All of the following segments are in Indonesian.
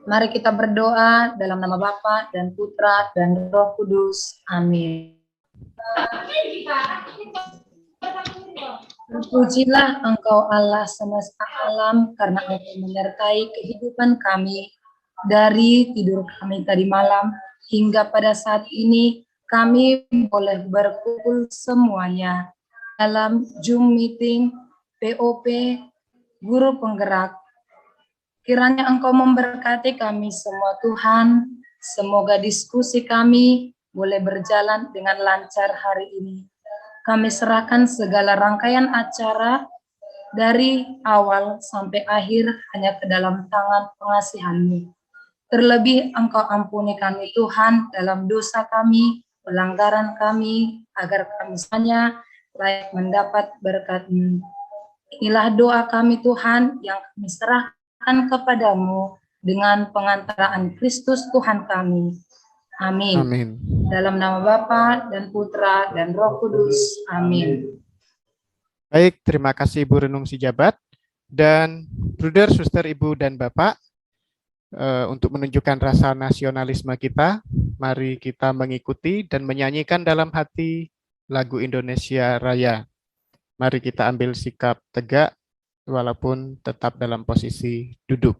Mari kita berdoa dalam nama Bapa dan Putra dan Roh Kudus. Amin. Terpujilah Engkau Allah semesta alam, karena Engkau menyertai kehidupan kami dari tidur kami tadi malam hingga pada saat ini kami boleh berkumpul semuanya dalam Zoom meeting POP Guru Penggerak. Kiranya Engkau memberkati kami semua Tuhan, semoga diskusi kami boleh berjalan dengan lancar hari ini. Kami serahkan segala rangkaian acara dari awal sampai akhir hanya ke dalam tangan pengasihan-Mu. Terlebih Engkau ampuni kami Tuhan dalam dosa kami, pelanggaran kami, agar kami semuanya layak mendapat berkat-Mu. Inilah doa kami Tuhan yang kami serahkan kepadamu dengan pengantaraan Kristus Tuhan kami. Amin. Amin. Dalam nama Bapa dan Putra dan Roh Kudus. Amin. Baik, terima kasih Ibu Renung Sijabat dan Bruder, Suster, Ibu, dan Bapak. Untuk menunjukkan rasa nasionalisme kita, mari kita mengikuti dan menyanyikan dalam hati lagu Indonesia Raya. Mari kita ambil sikap tegak walaupun tetap dalam posisi duduk.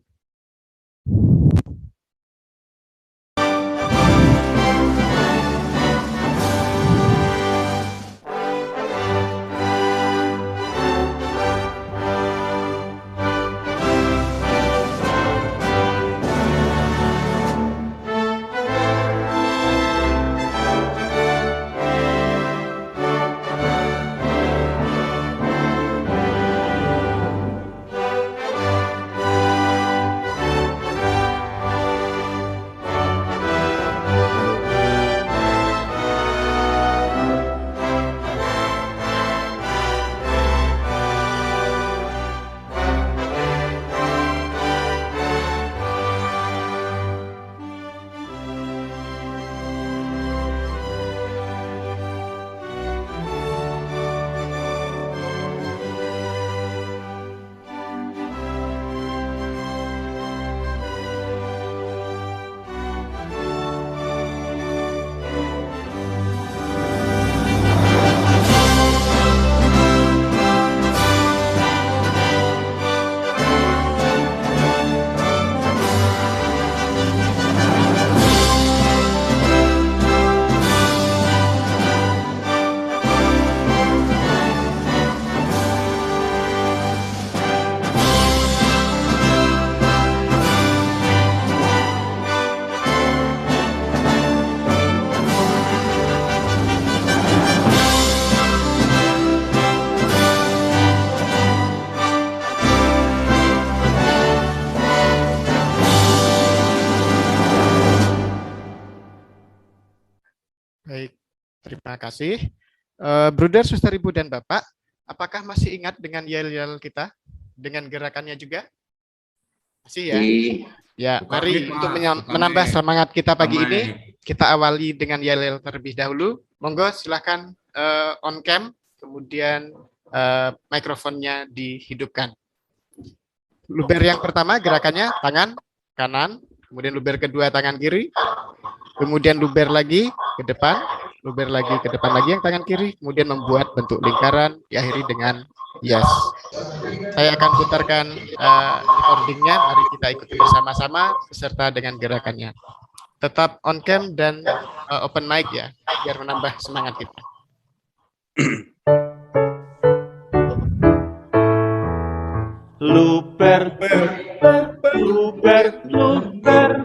Baik, terima kasih. Bruder, Suster, Ibu, dan Bapak, apakah masih ingat dengan yel-yel kita? Dengan gerakannya juga? Masih ya? Ya, mari untuk menambah semangat kita pagi ini, kita awali dengan yel-yel terlebih dahulu. Monggo silahkan on cam, kemudian mikrofonnya dihidupkan. Luber yang pertama gerakannya tangan kanan, kemudian luber kedua tangan kiri, kemudian luber lagi ke depan, luber lagi ke depan lagi yang tangan kiri, kemudian membuat bentuk lingkaran, diakhiri dengan yes. Saya akan putarkan recordingnya, mari kita ikuti bersama-sama beserta dengan gerakannya. Tetap on cam dan open mic ya, biar menambah semangat kita. Luber, luber, luber,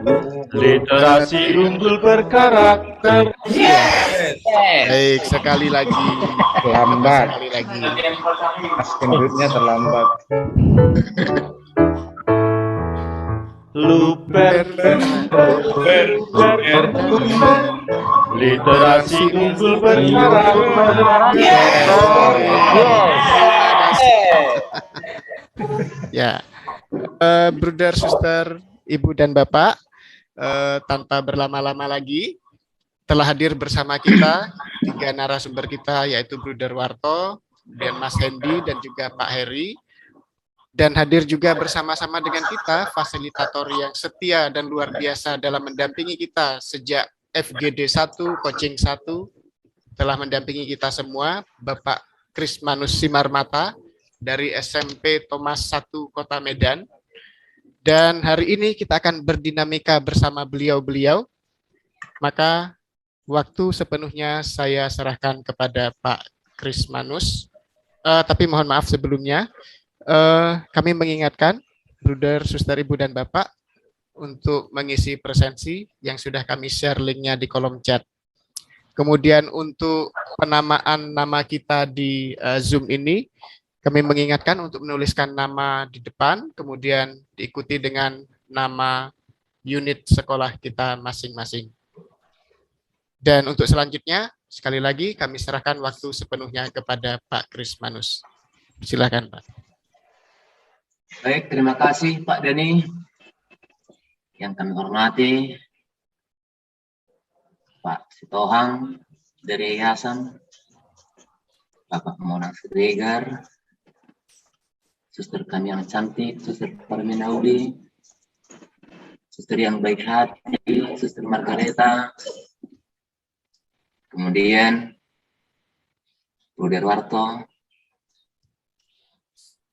literasi unggul berkarakter. Baik, sekali lagi. Terlambat. Sekali lagi. Mas gendutnya terlambat. Luber, luber, luber, literasi unggul berkarakter. Ya, Bruder, Suster, Ibu, dan Bapak, tanpa berlama-lama lagi, telah hadir bersama kita 3 narasumber kita, yaitu Bruder Warto, dan Mas Hendy, dan juga Pak Heri. Dan hadir juga bersama-sama dengan kita fasilitator yang setia dan luar biasa dalam mendampingi kita sejak FGD 1, coaching 1, telah mendampingi kita semua, Bapak Krismanus Simarmata dari SMP Thomas 1 Kota Medan. Dan hari ini kita akan berdinamika bersama beliau-beliau. Maka waktu sepenuhnya saya serahkan kepada Pak Krismanus. Tapi mohon maaf sebelumnya, kami mengingatkan Bruder, Suster, Ibu, dan Bapak untuk mengisi presensi yang sudah kami share linknya di kolom chat. Kemudian untuk penamaan nama kita di Zoom ini, kami mengingatkan untuk menuliskan nama di depan, kemudian diikuti dengan nama unit sekolah kita masing-masing. Dan untuk selanjutnya, sekali lagi kami serahkan waktu sepenuhnya kepada Pak Krismanus. Silakan, Pak. Baik, terima kasih Pak Dani. Yang kami hormati Pak Sitohang dari Yayasan, Bapak Monang Siregar, suster kami yang cantik, Suster Parminaudi, suster yang baik hati, Suster Margareta, kemudian Bruder Warto,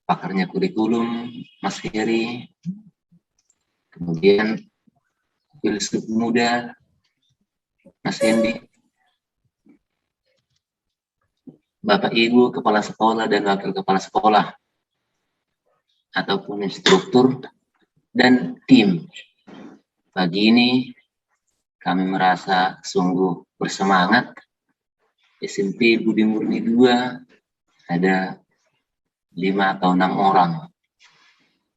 pakarnya kurikulum, Mas Heri, kemudian filsuf muda, Mas Hendi, Bapak Ibu Kepala Sekolah dan Wakil Kepala Sekolah, ataupun instruktur dan tim. Pagi ini kami merasa sungguh bersemangat. SMP Budi Murni 2 ada 5 atau 6 orang.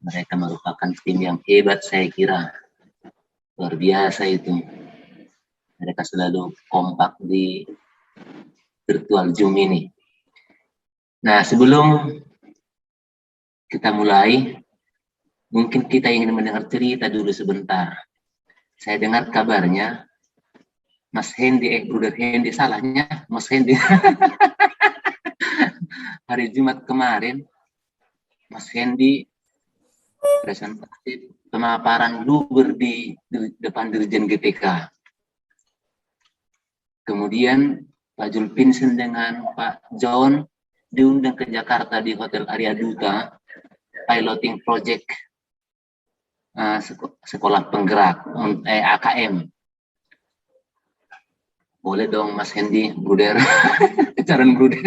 Mereka merupakan tim yang hebat, saya kira. Luar biasa itu. Mereka selalu kompak di virtual Zoom ini. Nah, sebelum kita mulai, mungkin kita ingin mendengar cerita dulu sebentar. Saya dengar kabarnya, Mas Hendi, Bruder Hendi, salahnya Mas Hendi. Hari Jumat kemarin, Mas Hendi presentasi pemaparan luber di depan Dirjen GTK. Kemudian Pak Julpinsen dengan Pak John diundang ke Jakarta di Hotel Arya Duta, piloting project sekolah penggerak AKM. Boleh dong Mas Hendi, Bruder, Caran Bruder,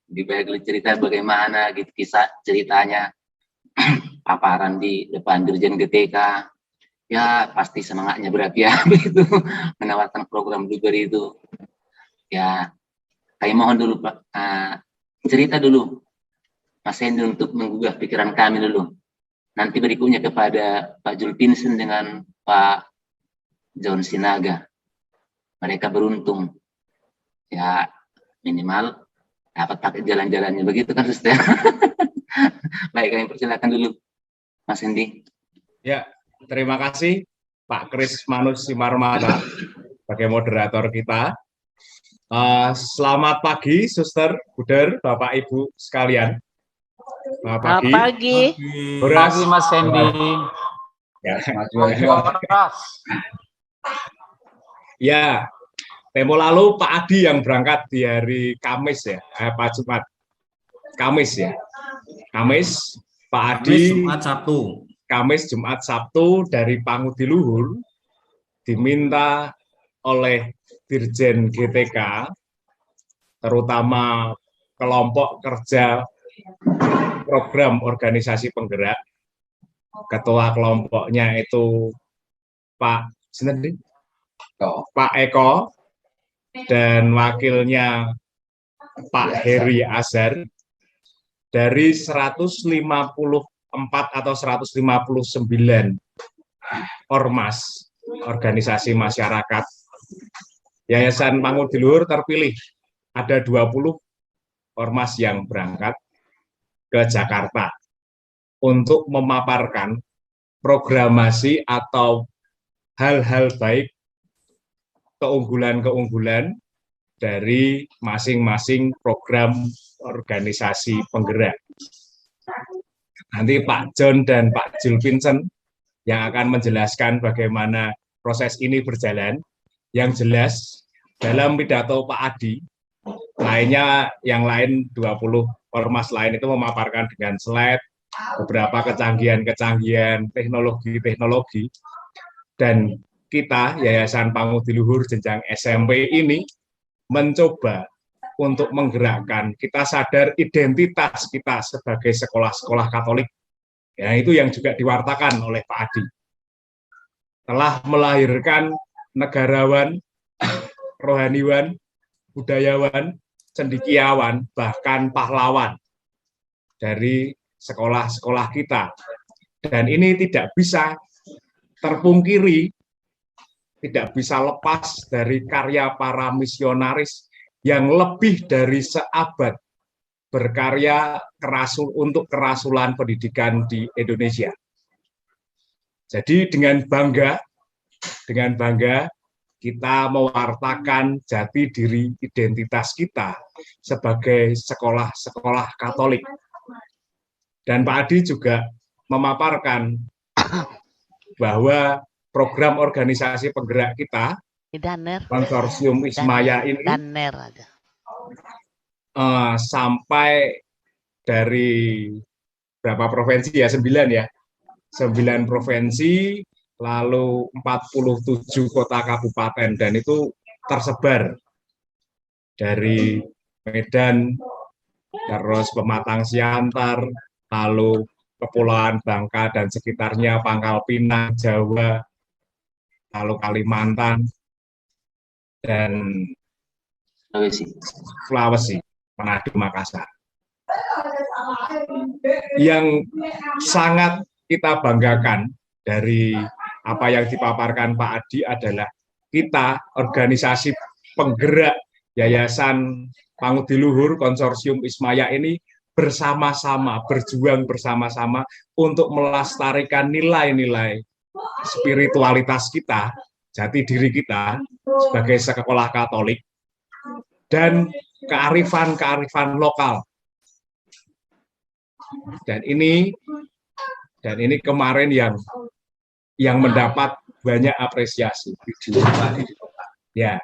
dibagi cerita bagaimana gitu kisah ceritanya paparan di depan Dirjen GTK. Ya pasti semangatnya berapi begitu menawarkan program luber itu. Ya, kami mohon dulu Pak, cerita dulu Mas Hendi untuk menggugah pikiran kami dulu. Nanti berikutnya kepada Pak Julpinsen dengan Pak John Sinaga. Mereka beruntung, ya minimal dapat pakai jalan-jalannya begitu kan, Suster? Baik, kami persilakan dulu, Mas Hendi. Ya, terima kasih Pak Krismanus Simarmata sebagai moderator kita. Selamat pagi, Suster, Bruder, Bapak Ibu sekalian. Selamat pagi. Terima kasih Mas Hendi. Ya. Ya, tempo lalu Pak Adi yang berangkat di hari Kamis ya, Pak Jumat. Kamis ya. Kamis, Pak Adi. Jumat Sabtu. Kamis, Jumat, Sabtu dari Pangudi Luhur diminta oleh Dirjen GTK, terutama kelompok kerja program organisasi penggerak. Ketua kelompoknya itu Pak Sinten? Pak Eko, dan wakilnya Pak Heri Azhar, dari 154 atau 159 ormas organisasi masyarakat Yayasan Pangudi Luhur terpilih. Ada 20 ormas yang berangkat ke Jakarta untuk memaparkan programasi atau hal-hal baik, keunggulan-keunggulan dari masing-masing program organisasi penggerak. Nanti Pak John dan Pak Jules Vincent yang akan menjelaskan bagaimana proses ini berjalan. Yang jelas, dalam pidato Pak Adi, yang lain 20 ormas lain itu memaparkan dengan slide beberapa kecanggihan-kecanggihan teknologi-teknologi, dan kita Yayasan Pangudi Luhur jenjang SMP ini mencoba untuk menggerakkan, kita sadar identitas kita sebagai sekolah-sekolah Katolik, ya itu yang juga diwartakan oleh Pak Adi, telah melahirkan negarawan, rohaniwan, budayawan, cendekiawan, bahkan pahlawan dari sekolah-sekolah kita. Dan ini tidak bisa terpungkiri, tidak bisa lepas dari karya para misionaris yang lebih dari seabad berkarya untuk kerasulan pendidikan di Indonesia. Jadi dengan bangga kita mewartakan jati diri identitas kita sebagai sekolah-sekolah Katolik. Dan Pak Adi juga memaparkan bahwa program organisasi penggerak kita, Konsorsium Ismaya ini, sampai dari berapa provinsi ya, 9 ya, 9 provinsi, lalu 47 kota kabupaten, dan itu tersebar dari Medan, terus Pematang Siantar, lalu Kepulauan Bangka dan sekitarnya, Pangkal Pinang, Jawa, lalu Kalimantan, dan Sulawesi, Manado, Makassar. Yang sangat kita banggakan dari apa yang dipaparkan Pak Adi adalah kita, organisasi penggerak Yayasan Pangudi Luhur Konsorsium Ismaya ini bersama-sama, berjuang bersama-sama untuk melestarikan nilai-nilai spiritualitas kita, jati diri kita sebagai sekolah Katolik, dan kearifan-kearifan lokal. Dan ini kemarin yang mendapat banyak apresiasi. Ya.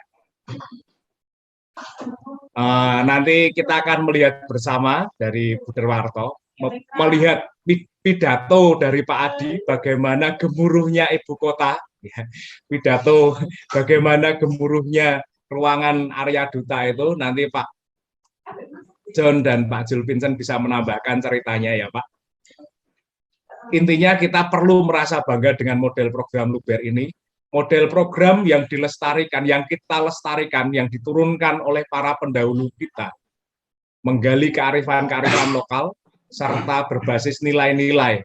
Nanti kita akan melihat bersama dari Bu Derwarto, melihat pidato dari Pak Adi, bagaimana gemuruhnya ibu kota, ya. Pidato bagaimana gemuruhnya ruangan Arya Duta itu, nanti Pak John dan Pak Jules Vincent bisa menambahkan ceritanya ya Pak. Intinya kita perlu merasa bangga dengan model program Luber ini, model program yang dilestarikan, yang kita lestarikan, yang diturunkan oleh para pendahulu kita, menggali kearifan-kearifan lokal, serta berbasis nilai-nilai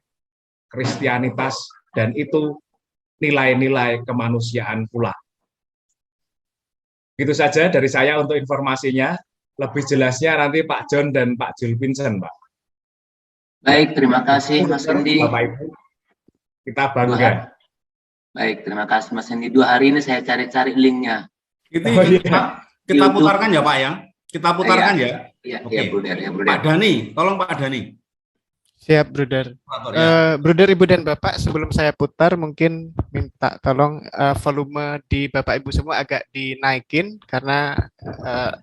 Kristianitas, dan itu nilai-nilai kemanusiaan pula. Itu saja dari saya untuk informasinya. Lebih jelasnya nanti Pak John dan Pak Jules Vincent, Pak. Baik, terima kasih Mas Hendi. Bapak Ibu, kita bangga. Baik, terima kasih Mas Hendi. 2 hari ini saya cari-cari linknya. Kita putarkan ya Pak ya? Kita putarkan ya? Iya, Oke. Bruder, ya, Bruder. Pak Dhani, tolong Pak Dhani. Siap, Bruder. Ya. Bruder, Ibu, dan Bapak, sebelum saya putar, mungkin minta tolong volume di Bapak Ibu semua agak dinaikin, karena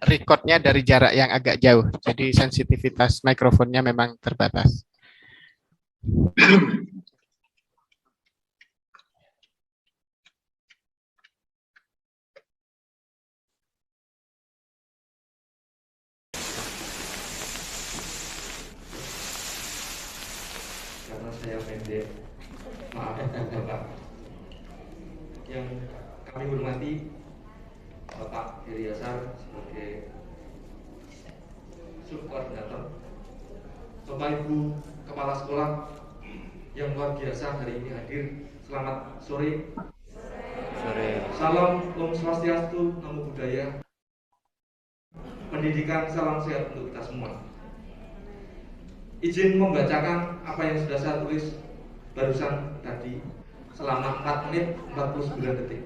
recordnya dari jarak yang agak jauh. Jadi sensitivitas mikrofonnya memang terbatas. Karena saya pendek, maaf Bapak. Yang kami hormati Bapak Heri Yasar sebagai subkoordinator, Bapak Ibu Kepala Sekolah yang luar biasa hari ini hadir. Selamat sore. Salam Om Swastiastu, Namo Buddhaya. Pendidikan salam sehat untuk kita semua. Izin membacakan apa yang sudah saya tulis barusan tadi selama 4 menit 49 detik.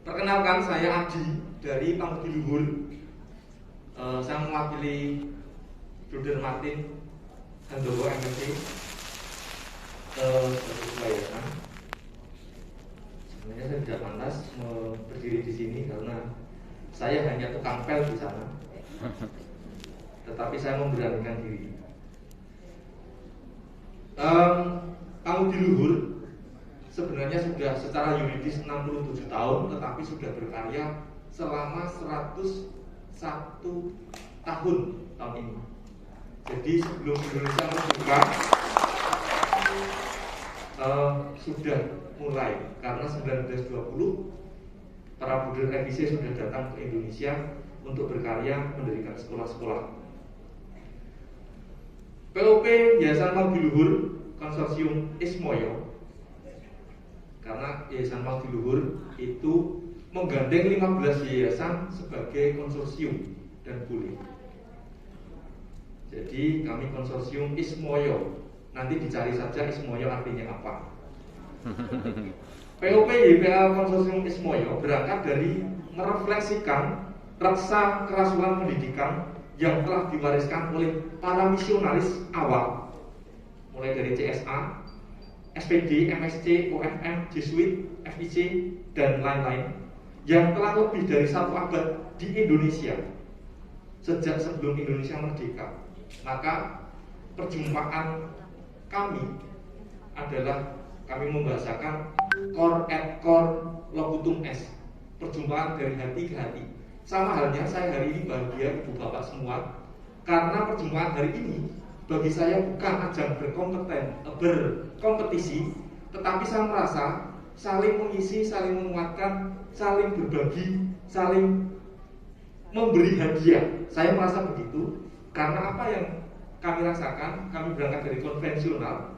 Perkenalkan, saya Adi dari Pangudi Luhur. Saya mewakili Bruder Martin Handowo MSc sebagai yayasan. Sebenarnya saya tidak pantas berdiri di sini karena saya hanya tukang pel di sana. Tetapi saya memberanikan diri. Pangudi Luhur sebenarnya sudah secara yuridis 67 tahun, tetapi sudah berkarya selama 101 tahun ini. Jadi sebelum Indonesia merdeka sudah mulai, karena 1920 para Buder FIC sudah datang ke Indonesia untuk berkarya mendirikan sekolah-sekolah. POP Yayasan Pangudi Luhur Konsorsium Ismoyo, karena Yayasan Pangudi Luhur itu menggandeng 15 yayasan sebagai konsorsium dan boleh. Jadi kami konsorsium Ismoyo. Nanti dicari saja Ismoyo artinya apa. POP YPA Konsorsium Ismoyo berangkat dari merefleksikan rasa kerasulan pendidikan yang telah diwariskan oleh para misionaris awal, mulai dari CSA, SPD, MSC, OFM, Jesuit, FIC, dan lain-lain, yang telah lebih dari 1 abad di Indonesia sejak sebelum Indonesia merdeka. Maka perjumpaan kami adalah kami membahasakan cor et cor locutum est, perjumpaan dari hati ke hati. Sama halnya saya hari ini bahagia ibu bapak semua, karena perjumpaan hari ini bagi saya bukan ajang berkompetisi, tetapi saya merasa saling mengisi, saling menguatkan, saling berbagi, saling memberi hadiah. Saya merasa begitu, karena apa yang kami rasakan, kami berangkat dari konvensional.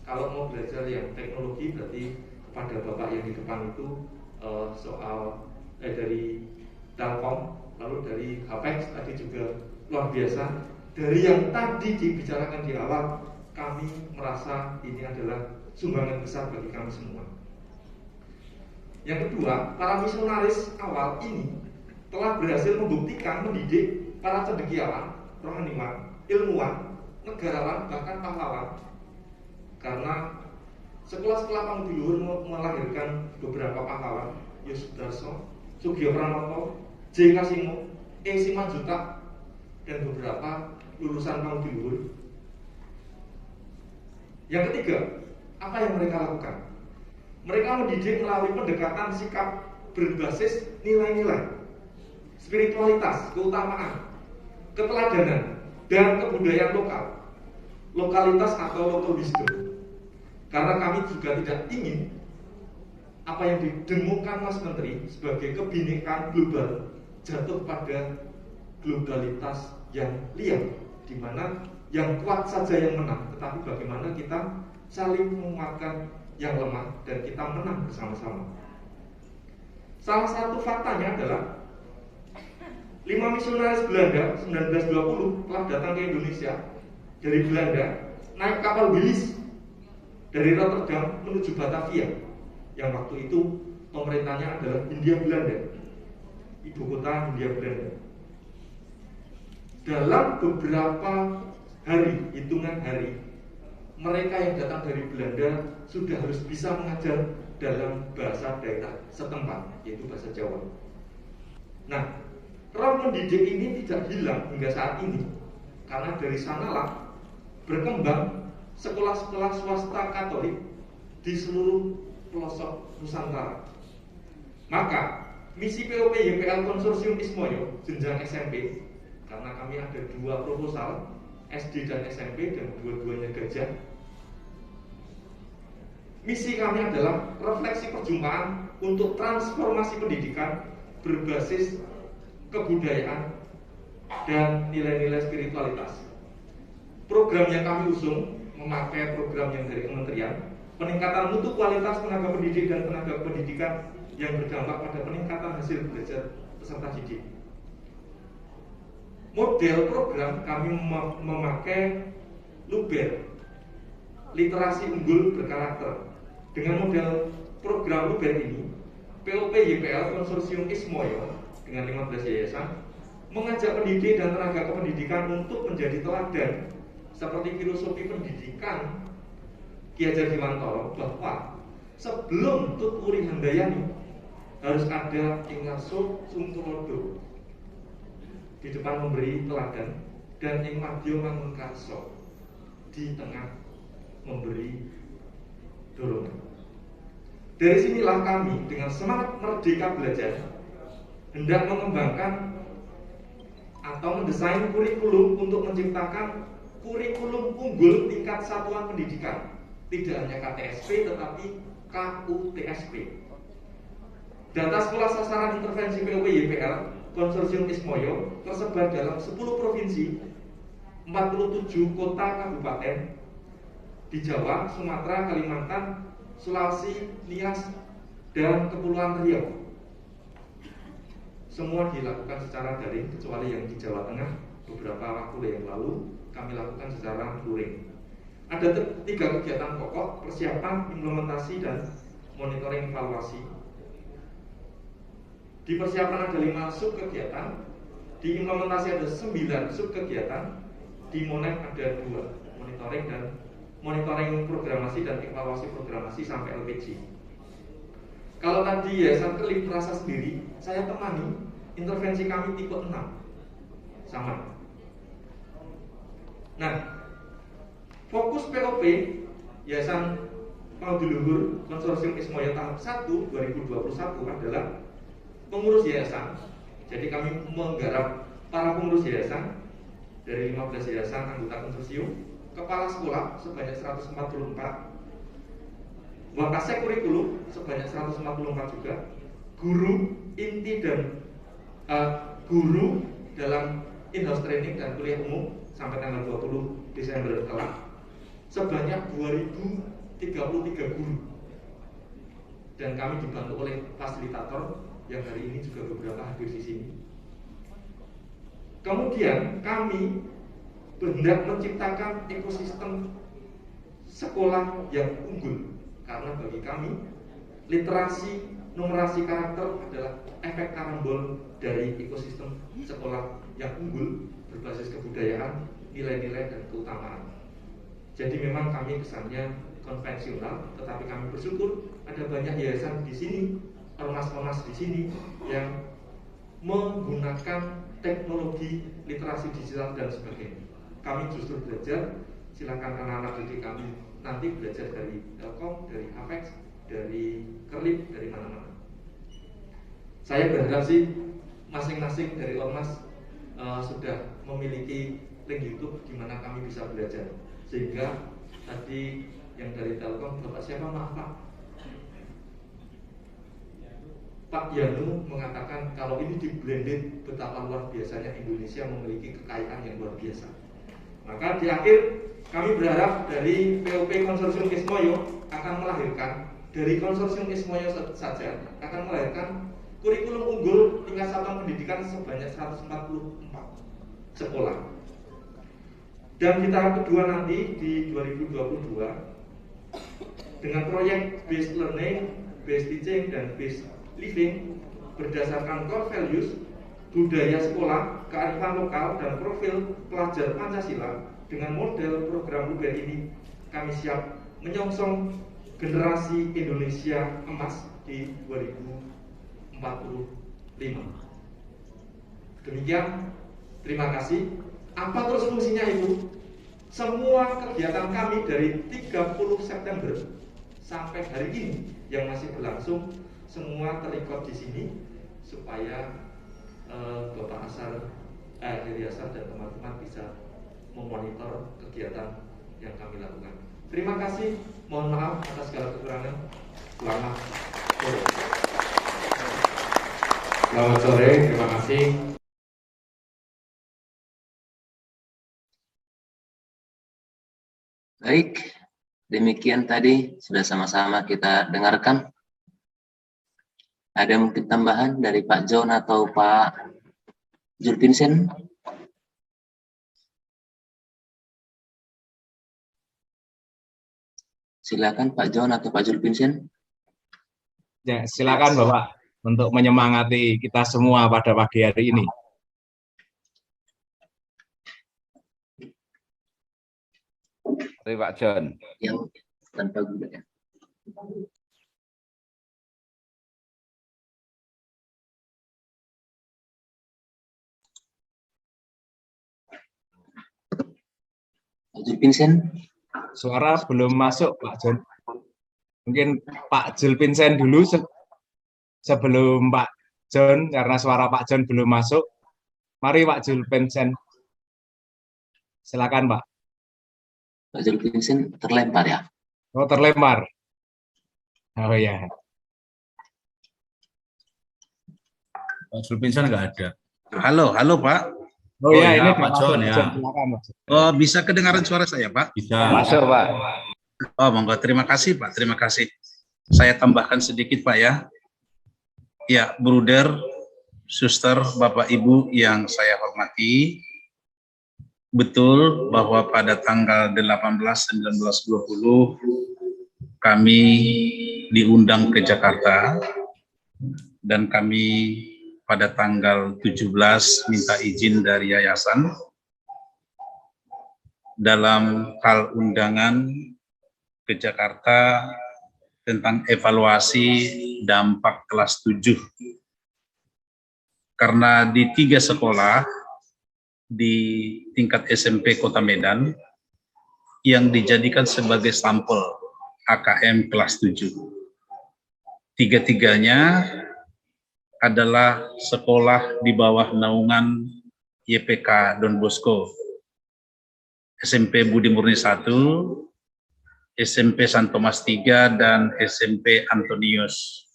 Kalau mau belajar yang teknologi berarti kepada bapak yang di depan itu soal dari Telkom, lalu dari Hapex tadi juga luar biasa. Dari yang tadi dibicarakan di awal, kami merasa ini adalah sumbangan besar bagi kami semua. Yang kedua, para misionaris awal ini telah berhasil membuktikan mendidik para cendekiawan, rohaniwan, ilmuwan, negarawan, bahkan pahlawan. Karena sekolah-sekolah Pangudi Luhur melahirkan beberapa pahlawan, Yus Darso, Sugio Pranoto, J. Kasimo, E. Simanjutak, dan beberapa lulusan Pangudi Luhur. Yang ketiga, apa yang mereka lakukan? Mereka mendidik melalui pendekatan sikap berbasis nilai-nilai, spiritualitas, keutamaan, keteladanan, dan kebudayaan lokal, lokalitas atau local wisdom. Karena kami juga tidak ingin apa yang didengungkan Mas Menteri sebagai kebinekaan global jatuh pada globalitas yang liar, di mana yang kuat saja yang menang, tetapi bagaimana kita saling menguatkan yang lemah dan kita menang bersama-sama. Salah satu faktanya adalah 5 misionaris Belanda 1920 telah datang ke Indonesia dari Belanda, naik kapal Willis dari Rotterdam menuju Batavia, yang waktu itu pemerintahnya adalah Hindia Belanda, ibu kota Hindia Belanda. Dalam beberapa hari, hitungan hari, mereka yang datang dari Belanda sudah harus bisa mengajar dalam bahasa daerah setempat, yaitu bahasa Jawa. Nah, roh mendidik ini tidak hilang hingga saat ini, karena dari sanalah berkembang sekolah-sekolah swasta Katolik di seluruh pelosok Nusantara. Maka misi POP YPL Konsorsium Ismoyo jenjang SMP, karena kami ada 2 proposal, SD dan SMP, dan dua-duanya gajah. Misi kami adalah refleksi perjumpaan untuk transformasi pendidikan berbasis kebudayaan dan nilai-nilai spiritualitas. Program yang kami usung memakai program yang dari kementerian, peningkatan mutu kualitas tenaga pendidik dan tenaga pendidikan yang berdampak pada peningkatan hasil belajar peserta didik. Model program kami memakai Luber, literasi unggul berkarakter. Dengan model program Luber ini, POP YPL Konsorsium Ismoyo dengan 15 yayasan mengajak pendidik dan tenaga kependidikan untuk menjadi teladan seperti filosofi pendidikan Ki Hajar Dewantara bahwa sebelum tuturi handayani harus ada ingaso sungtulodo di depan memberi teladan dan ing madya mangun karso di tengah memberi dorongan. Dari sinilah kami dengan semangat merdeka belajar hendak mengembangkan atau mendesain kurikulum untuk menciptakan kurikulum unggul tingkat satuan pendidikan, tidak hanya KTSP tetapi KUTSP. Data sekolah sasaran intervensi POP YPL Konsorsium Ismoyo tersebar dalam 10 provinsi, 47 kota kabupaten di Jawa, Sumatera, Kalimantan, Sulawesi, Nias, dan Kepulauan Riau. Semua dilakukan secara daring kecuali yang di Jawa Tengah beberapa waktu yang lalu kami lakukan secara luring. Ada 3 kegiatan pokok: persiapan, implementasi, dan monitoring evaluasi. Di persiapan ada 5 sub kegiatan, di implementasi ada 9 sub kegiatan, di monet ada 2, monitoring programasi dan evaluasi programasi sampai LPG. Kalau tadi Yayasan Kelip merasa sendiri, saya temani intervensi kami tipe 6 sama. Nah, fokus POP Yayasan Pangdiluhur Konsorsium Ismoyo tahap 1 2021 adalah pengurus yayasan. Jadi kami menggarap para pengurus yayasan dari 15 yayasan anggota konsorsium, kepala sekolah sebanyak 144, wakasek kurikulum sebanyak 144 juga, guru inti dan guru dalam in-house training dan kuliah umum sampai tanggal 20 Desember kelak sebanyak 2033 guru, dan kami dibantu oleh fasilitator yang hari ini juga beberapa hadir di sini. Kemudian kami hendak menciptakan ekosistem sekolah yang unggul, karena bagi kami literasi numerasi karakter adalah efek karambol dari ekosistem sekolah yang unggul berbasis kebudayaan, nilai-nilai, dan keutamaan. Jadi memang kami kesannya konvensional, tetapi kami bersyukur ada banyak yayasan di sini, ormas-ormas di sini yang menggunakan teknologi literasi digital dan sebagainya. Kami justru belajar, silakan anak-anak didik kami nanti belajar dari Telkom, dari Apex, dari Kerlip, dari mana-mana. Saya berharap sih masing-masing dari ormas sudah memiliki link YouTube di mana kami bisa belajar. Sehingga tadi yang dari Telkom, Bapak siapa, maaf Pak Yanu mengatakan kalau ini di blended betapa luar biasanya Indonesia memiliki kekayaan yang luar biasa. Maka di akhir kami berharap dari POP Konsorsium Ismoyo akan melahirkan, dari Konsorsium Ismoyo saja akan melahirkan kurikulum unggul tingkat satuan pendidikan sebanyak 144 sekolah. Dan di tahap kedua nanti di 2022 dengan proyek based learning, based teaching, dan based living berdasarkan core values, budaya sekolah, kearifan lokal, dan profil pelajar Pancasila. Dengan model program UBR ini kami siap menyongsong generasi Indonesia emas di 2045. Demikian, terima kasih. Apa terus fungsinya itu? Semua kegiatan kami dari 30 September sampai hari ini yang masih berlangsung semua terrecord di sini supaya Bapak Asar, Heri Asar dan teman-teman bisa memonitor kegiatan yang kami lakukan. Terima kasih, mohon maaf atas segala kekurangan. Selamat sore. Selamat sore, terima kasih. Baik, demikian tadi sudah sama-sama kita dengarkan. Ada mungkin tambahan dari Pak John atau Pak Julpinsen? Silakan Pak John atau Pak Julpinsen. Ya, silakan Bapak untuk menyemangati kita semua pada pagi hari ini. Mari Pak John. yang tanpa gula ya. Pak Vincent, Suara belum masuk Pak John. Mungkin Pak Jul Vincent dulu sebelum Pak John, karena suara Pak John belum masuk. Mari Pak Jul Vincent. Silakan Pak. Pak Jul Vincent terlempar ya. Oh, terlempar. Oh ya. Pak Zulpinsan nggak ada. Halo Pak. Oh ya, iya, ini Pak John ya. Silakan Pak John. Oh, bisa kedengaran suara saya, Pak? Bisa. Masuk Pak. Oh, monggo. Terima kasih, Pak. Terima kasih. Saya tambahkan sedikit, Pak ya. Ya, bruder, suster, Bapak Ibu yang saya hormati, betul bahwa pada tanggal 18, 19, 20 kami diundang ke Jakarta dan kami pada tanggal 17 minta izin dari yayasan dalam hal undangan ke Jakarta tentang evaluasi dampak kelas 7. Karena di 3 sekolah di tingkat SMP Kota Medan yang dijadikan sebagai sampel AKM kelas 7. Tiga-tiganya adalah sekolah di bawah naungan YPK Don Bosco, SMP Budi Murni 1, SMP San Thomas 3, dan SMP Antonius.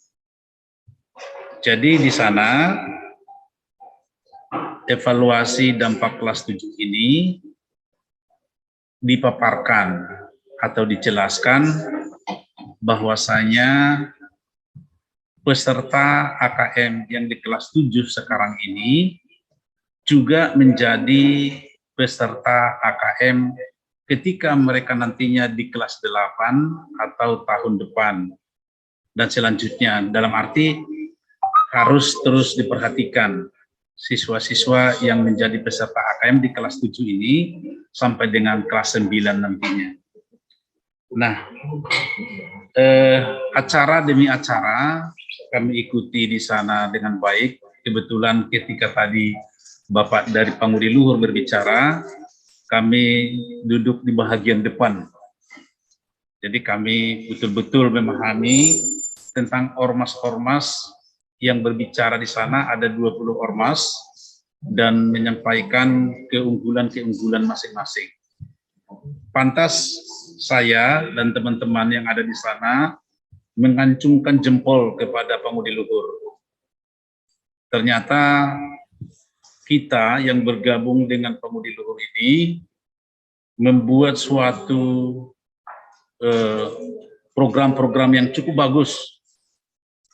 Jadi di sana evaluasi dampak kelas 7 ini dipaparkan atau dijelaskan bahwasanya peserta AKM yang di kelas 7 sekarang ini juga menjadi peserta AKM ketika mereka nantinya di kelas 8 atau tahun depan dan selanjutnya, dalam arti harus terus diperhatikan siswa-siswa yang menjadi peserta AKM di kelas 7 ini sampai dengan kelas 9 nantinya. Nah, acara demi acara kami ikuti di sana dengan baik. Kebetulan ketika tadi Bapak dari Pangudi Luhur berbicara, kami duduk di bagian depan. Jadi kami betul-betul memahami tentang ormas-ormas yang berbicara di sana, ada 20 ormas, dan menyampaikan keunggulan-keunggulan masing-masing. Pantas saya dan teman-teman yang ada di sana mengancungkan jempol kepada Pangudi Luhur. Ternyata kita yang bergabung dengan Pangudi Luhur ini membuat suatu program-program yang cukup bagus.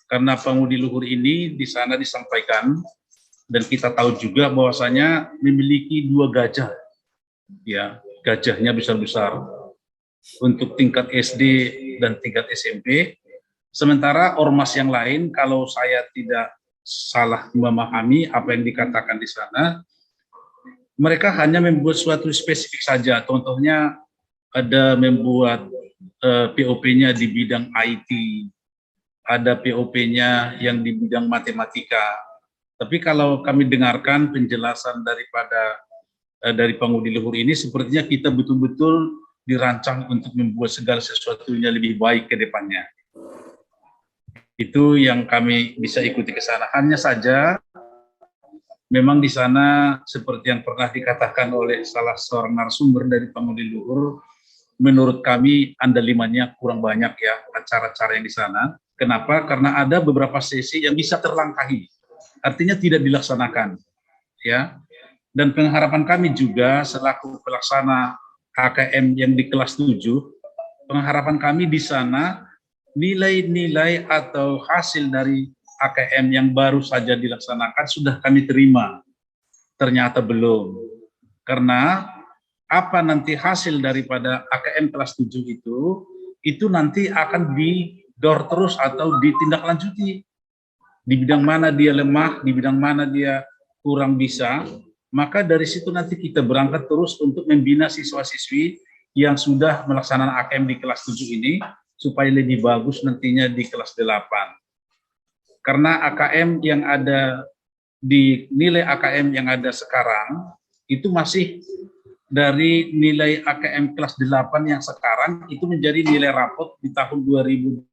Karena Pangudi Luhur ini di sana disampaikan, dan kita tahu juga bahwasanya memiliki 2 gajah. Ya, gajahnya besar-besar untuk tingkat SD dan tingkat SMP. Sementara ormas yang lain, kalau saya tidak salah memahami apa yang dikatakan di sana, mereka hanya membuat suatu spesifik saja. Contohnya ada membuat POP-nya di bidang IT, ada POP-nya yang di bidang matematika. Tapi kalau kami dengarkan penjelasan dari Pangudi Luhur ini, sepertinya kita betul-betul dirancang untuk membuat segala sesuatunya lebih baik ke depannya. Itu yang kami bisa ikuti ke sana. Hanya saja, memang di sana seperti yang pernah dikatakan oleh salah seorang narasumber dari Pangudi Luhur, menurut kami andalimannya kurang banyak ya acara-acara yang di sana. Kenapa? Karena ada beberapa sesi yang bisa terlangkahi, artinya tidak dilaksanakan, ya. Dan pengharapan kami juga selaku pelaksana AKM yang di kelas 7, pengharapan kami di sana nilai-nilai atau hasil dari AKM yang baru saja dilaksanakan sudah kami terima. Ternyata belum. Karena apa nanti hasil daripada AKM kelas 7 itu nanti akan didor terus atau ditindaklanjuti. Di bidang mana dia lemah, di bidang mana dia kurang bisa, maka dari situ nanti kita berangkat terus untuk membina siswa-siswi yang sudah melaksanakan AKM di kelas 7 ini supaya lebih bagus nantinya di kelas 8. Karena AKM yang ada di nilai AKM yang ada sekarang itu masih dari nilai AKM kelas 8 yang sekarang itu menjadi nilai rapot di tahun 2021.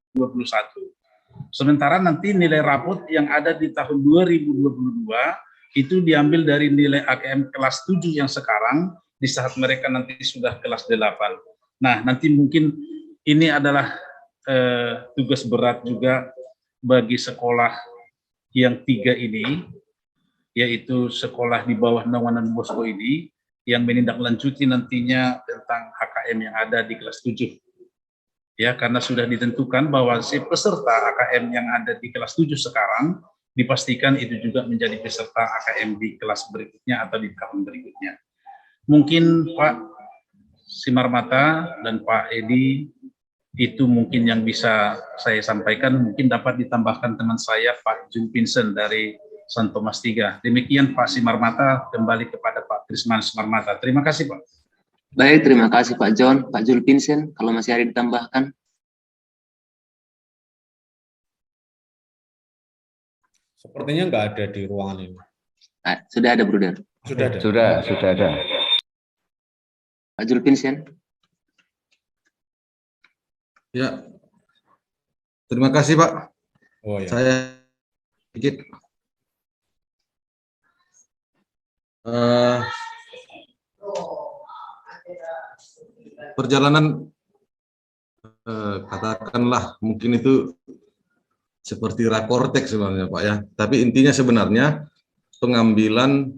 Sementara nanti nilai rapot yang ada di tahun 2022 itu diambil dari nilai AKM kelas 7 yang sekarang di saat mereka nanti sudah kelas 8. Nah, nanti mungkin ini adalah tugas berat juga bagi sekolah yang 3 ini, yaitu sekolah di bawah naungan Bosco ini, yang menindaklanjuti nantinya tentang HKM yang ada di kelas 7. Ya, karena sudah ditentukan bahwa si peserta AKM yang ada di kelas 7 sekarang, dipastikan itu juga menjadi peserta AKM di kelas berikutnya atau di tahun berikutnya. Mungkin Pak Simarmata dan Pak Edi, itu mungkin yang bisa saya sampaikan, mungkin dapat ditambahkan teman saya Pak Jun Vincent dari San Thomas 3. Demikian Pak Simarmata, kembali kepada Pak Trisman Simarmata. Terima kasih Pak. Baik, terima kasih Pak John. Pak Jul Vincent, kalau masih ada ditambahkan. Sepertinya nggak ada di ruangan ini. Sudah ada, Bruder. Sudah ada. Sudah ada. Pak Jul Vincent. Ya, terima kasih Pak. Oh ya. Saya sedikit perjalanan katakanlah mungkin itu seperti rakortek sebenarnya Pak ya. Tapi intinya sebenarnya pengambilan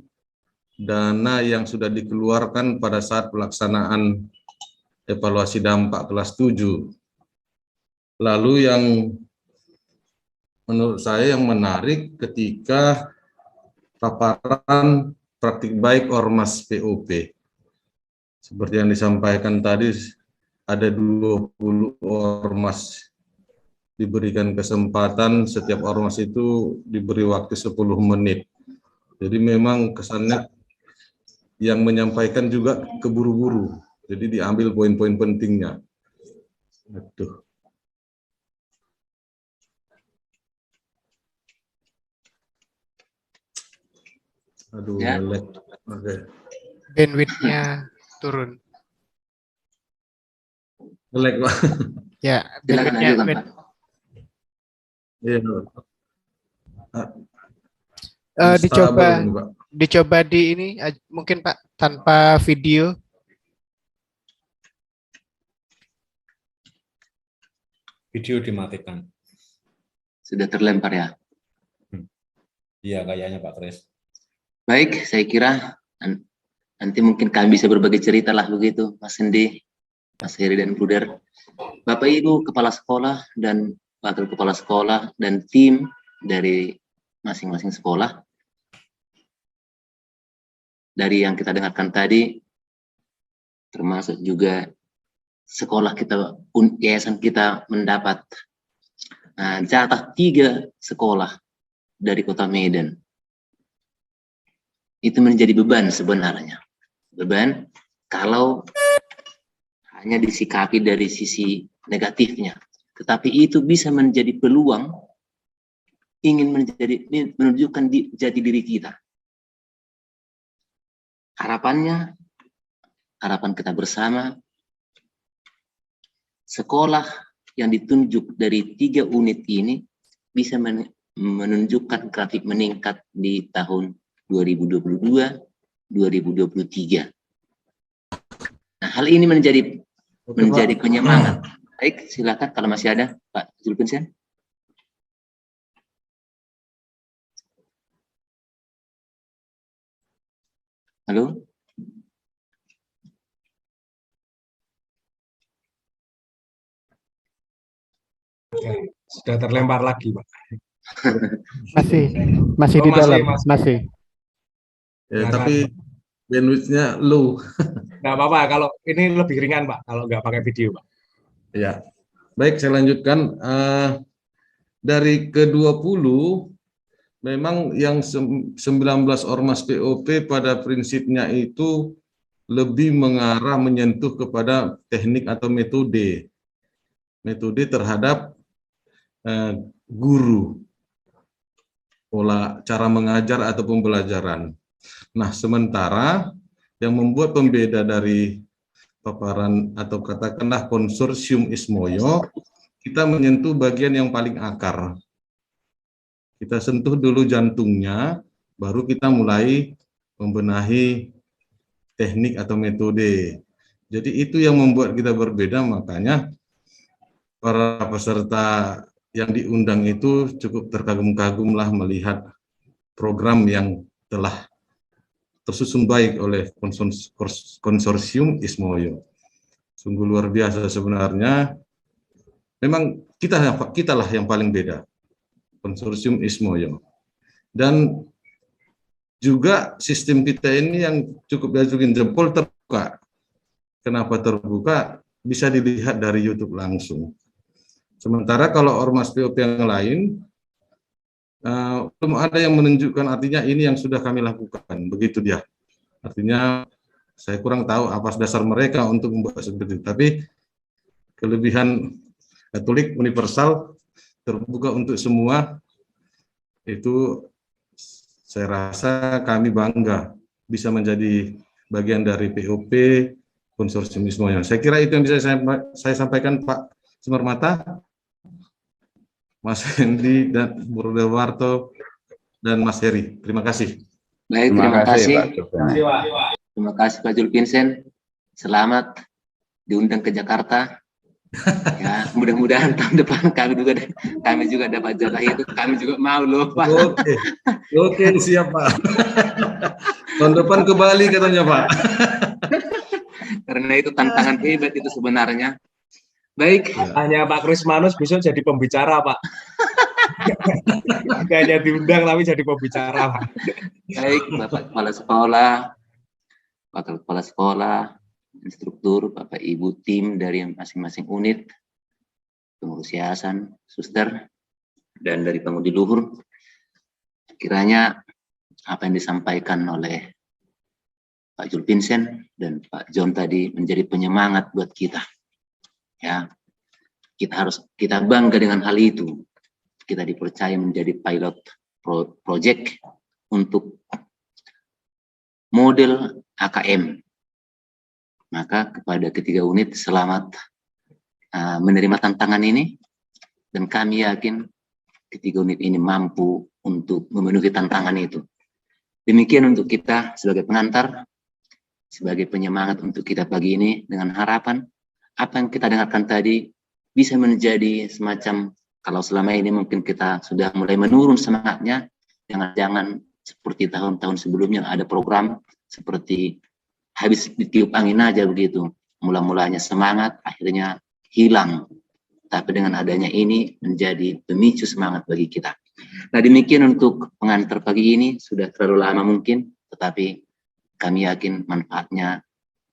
dana yang sudah dikeluarkan pada saat pelaksanaan evaluasi dampak kelas 7. Lalu yang menurut saya yang menarik ketika paparan praktik baik Ormas POP. Seperti yang disampaikan tadi, ada 20 Ormas diberikan kesempatan, setiap Ormas itu diberi waktu 10 menit. Jadi memang kesannya yang menyampaikan juga keburu-buru. Jadi diambil poin-poin pentingnya. Aduh. Aduh, Ya. Oke. Bandwidth-nya turun. Nge-lag, Pak. Ya, Silakan bandwidth-nya lanjutkan, Pak. Iya. Dicoba di ini mungkin Pak tanpa video. Video dimatikan. Sudah terlempar ya. Iya, kayaknya Pak Kris. Baik, saya kira nanti mungkin kami bisa berbagi cerita lah begitu, Mas Hendi, Mas Heri dan Bruder. Bapak Ibu Kepala Sekolah dan Wakil Kepala Sekolah dan tim dari masing-masing sekolah. Dari yang kita dengarkan tadi, termasuk juga sekolah kita, yayasan kita mendapat jatah 3 sekolah dari Kota Medan. Itu menjadi beban sebenarnya. Beban kalau hanya disikapi dari sisi negatifnya. Tetapi itu bisa menjadi peluang ingin menunjukkan jati diri kita. Harapannya, harapan kita bersama, sekolah yang ditunjuk dari 3 unit ini bisa menunjukkan grafik meningkat di tahun 2022, 2023. Nah, hal ini menjadi penyemangat. Baik, silakan kalau masih ada Pak Zulfinsen. Halo? Sudah terlempar lagi, Pak. Masih di dalam, masih. Ya, tapi bandwidth-nya low. Nggak apa-apa, kalau ini lebih ringan, Pak, kalau nggak pakai video, Pak. Ya, baik, saya lanjutkan. Dari ke-20, memang yang 19 Ormas POP pada prinsipnya itu lebih mengarah menyentuh kepada teknik atau metode terhadap guru, pola cara mengajar atau pembelajaran. Nah, sementara yang membuat pembeda dari paparan atau katakanlah konsorsium Ismoyo, kita menyentuh bagian yang paling akar. Kita sentuh dulu jantungnya, baru kita mulai membenahi teknik atau metode. Jadi itu yang membuat kita berbeda, makanya para peserta yang diundang itu cukup terkagum-kagum lah melihat program yang telah tersusun baik oleh konsorsium Ismoyo. Sungguh luar biasa sebenarnya. Memang kita lah yang paling beda, konsorsium Ismoyo. Dan juga sistem kita ini yang cukup diajukan jempol terbuka. Kenapa terbuka? Bisa dilihat dari YouTube langsung. Sementara kalau ormas POP yang lain, belum ada yang menunjukkan, artinya ini yang sudah kami lakukan, begitu dia. Artinya saya kurang tahu apa dasar mereka untuk membuat seperti itu. Tapi kelebihan Katolik universal, terbuka untuk semua, itu saya rasa kami bangga bisa menjadi bagian dari POP konsorsium Ismoyo. Saya kira itu yang bisa saya sampaikan, Pak Sumarmata, Mas Hendy, dan Bruder Warto, dan Mas Heri. Terima kasih. Baik, terima kasih. Terima kasih Pak Julpinsen. Selamat diundang ke Jakarta. Ya, mudah-mudahan tahun depan kami juga dapat jatah itu. Kami juga mau loh, Pak. Oke, siap Pak. Tahun depan ke Bali katanya Pak. Karena itu tantangan hebat itu sebenarnya. Baik. Hanya Pak Krismanus besok jadi pembicara, Pak. Tidak hanya diundang tapi jadi pembicara, Pak. Baik, Bapak Kepala Sekolah, Wakil Kepala Sekolah, instruktur, Bapak Ibu tim dari masing-masing unit, pengurus yayasan, suster, dan dari pengudi luhur. Kiranya apa yang disampaikan oleh Pak Julpinsen dan Pak John tadi menjadi penyemangat buat kita. Ya, kita bangga dengan hal itu. Kita dipercaya menjadi pilot project untuk model AKM. Maka kepada ketiga unit selamat menerima tantangan ini, dan kami yakin ketiga unit ini mampu untuk memenuhi tantangan itu. Demikian untuk kita sebagai pengantar, sebagai penyemangat untuk kita pagi ini, dengan harapan apa yang kita dengarkan tadi bisa menjadi semacam, kalau selama ini mungkin kita sudah mulai menurun semangatnya, jangan-jangan seperti tahun-tahun sebelumnya ada program seperti habis ditiup angin aja begitu. Mula-mulanya semangat, akhirnya hilang. Tapi dengan adanya ini menjadi pemicu semangat bagi kita. Nah, demikian untuk pengantar pagi ini, sudah terlalu lama mungkin, tetapi kami yakin manfaatnya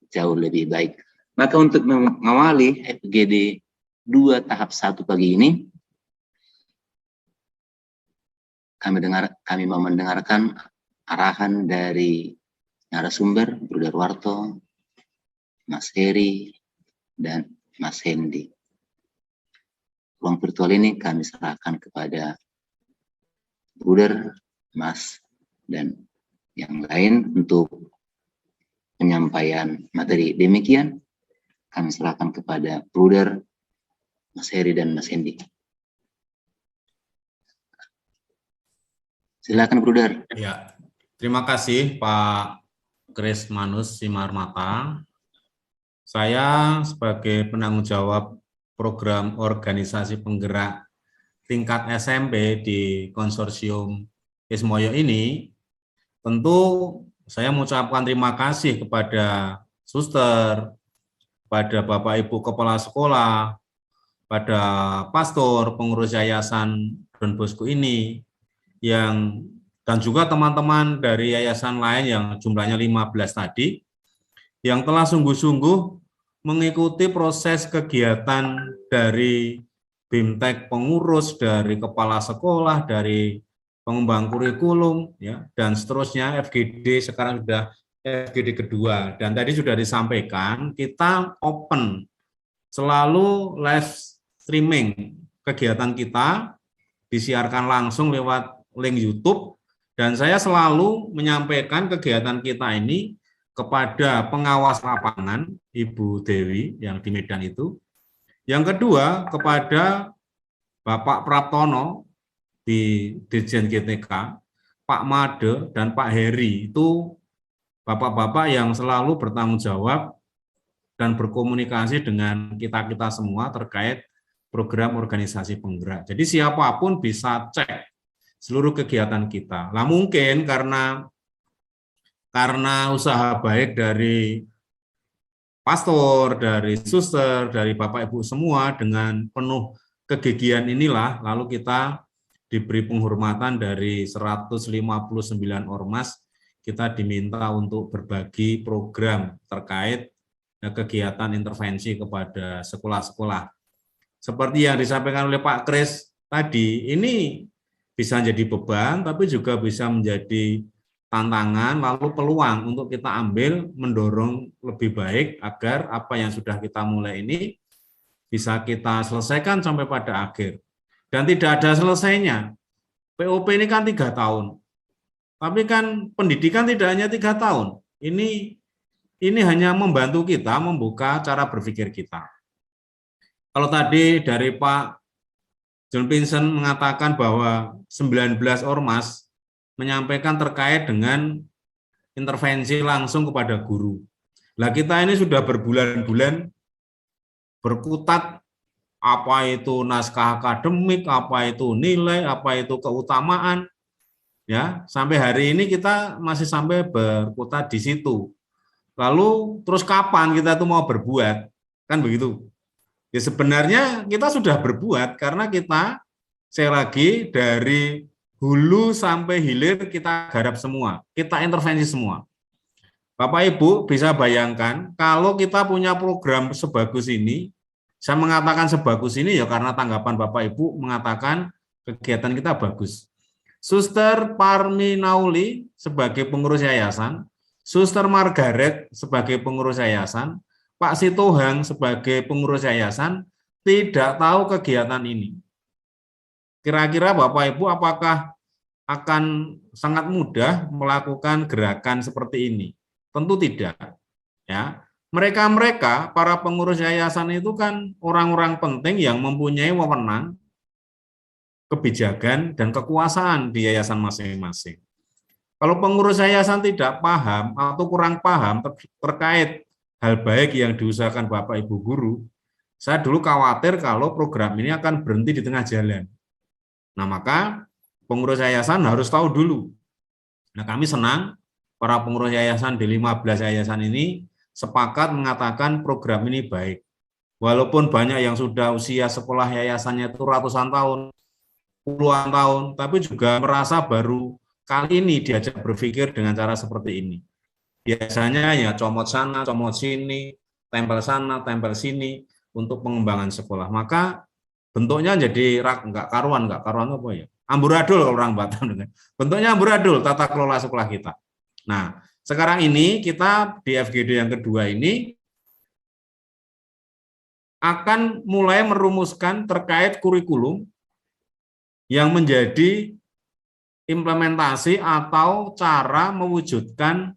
jauh lebih baik. Maka untuk mengawali FGD 2 tahap 1 pagi ini, kami mau mendengarkan arahan dari narasumber, Bruder Warto, Mas Heri, dan Mas Hendy. Ruang virtual ini kami serahkan kepada Bruder, Mas, dan yang lain untuk penyampaian materi. Demikian kami serahkan kepada Bruder, Mas Heri, dan Mas Hendy. Silakan, Bruder. Ya, terima kasih Pak Krismanus Simarmata. Saya sebagai penanggung jawab program organisasi penggerak tingkat SMP di konsorsium Ismoyo ini, tentu saya mengucapkan terima kasih kepada suster, pada Bapak Ibu Kepala Sekolah, pada pastor, pengurus yayasan Don Bosco ini, dan juga teman-teman dari yayasan lain yang jumlahnya 15 tadi, yang telah sungguh-sungguh mengikuti proses kegiatan dari BIMTEK pengurus, dari kepala sekolah, dari pengembang kurikulum, ya, dan seterusnya. FGD sekarang sudah FGD kedua. Dan tadi sudah disampaikan, kita open, selalu live streaming kegiatan kita, disiarkan langsung lewat link YouTube, dan saya selalu menyampaikan kegiatan kita ini kepada pengawas lapangan, Ibu Dewi yang di Medan itu. Yang kedua, kepada Bapak Praptono di Dirjen GTK, Pak Made, dan Pak Heri, itu bapak-bapak yang selalu bertanggung jawab dan berkomunikasi dengan kita-kita semua terkait program organisasi penggerak. Jadi siapapun bisa cek seluruh kegiatan kita. Nah mungkin karena usaha baik dari pastor, dari suster, dari Bapak Ibu semua dengan penuh kegigihan inilah, lalu kita diberi penghormatan dari 159 ormas, kita diminta untuk berbagi program terkait kegiatan intervensi kepada sekolah-sekolah. Seperti yang disampaikan oleh Pak Kris tadi, ini bisa jadi beban, tapi juga bisa menjadi tantangan, lalu peluang untuk kita ambil, mendorong lebih baik agar apa yang sudah kita mulai ini bisa kita selesaikan sampai pada akhir. Dan tidak ada selesainya. POP ini kan 3 tahun. Tapi kan pendidikan tidak hanya 3 tahun. Ini hanya membantu kita membuka cara berpikir kita. Kalau tadi dari Pak John Vincent mengatakan bahwa 19 ormas menyampaikan terkait dengan intervensi langsung kepada guru. Lah kita ini sudah berbulan-bulan berkutat apa itu naskah akademik, apa itu nilai, apa itu keutamaan. Ya, sampai hari ini kita masih sampai berkutat di situ. Lalu terus kapan kita tuh mau berbuat? Kan begitu. Ya sebenarnya kita sudah berbuat karena kita saya lagi dari hulu sampai hilir kita garap semua, kita intervensi semua. Bapak Ibu bisa bayangkan kalau kita punya program sebagus ini, saya mengatakan sebagus ini ya karena tanggapan Bapak Ibu mengatakan kegiatan kita bagus. Suster Parmi Nauli sebagai pengurus yayasan, Suster Margaret sebagai pengurus yayasan, Pak Sitohang sebagai pengurus yayasan tidak tahu kegiatan ini. Kira-kira Bapak Ibu apakah akan sangat mudah melakukan gerakan seperti ini? Tentu tidak. Ya, mereka para pengurus yayasan itu kan orang-orang penting yang mempunyai wewenang, kebijakan dan kekuasaan di yayasan masing-masing. Kalau pengurus yayasan tidak paham atau kurang paham terkait hal baik yang diusahakan Bapak Ibu guru, saya dulu khawatir kalau program ini akan berhenti di tengah jalan. Nah, maka pengurus yayasan harus tahu dulu. Nah, kami senang para pengurus yayasan di 15 yayasan ini sepakat mengatakan program ini baik. Walaupun banyak yang sudah usia sekolah yayasannya itu ratusan tahun, puluhan tahun, tapi juga merasa baru kali ini diajak berpikir dengan cara seperti ini. Biasanya ya comot sana, comot sini, tempel sana, tempel sini untuk pengembangan sekolah. Maka bentuknya jadi nggak karuan apa ya? Amburadul kalau orang Batam. Bentuknya amburadul tata kelola sekolah kita. Nah, sekarang ini kita di FGD yang kedua ini akan mulai merumuskan terkait kurikulum yang menjadi implementasi atau cara mewujudkan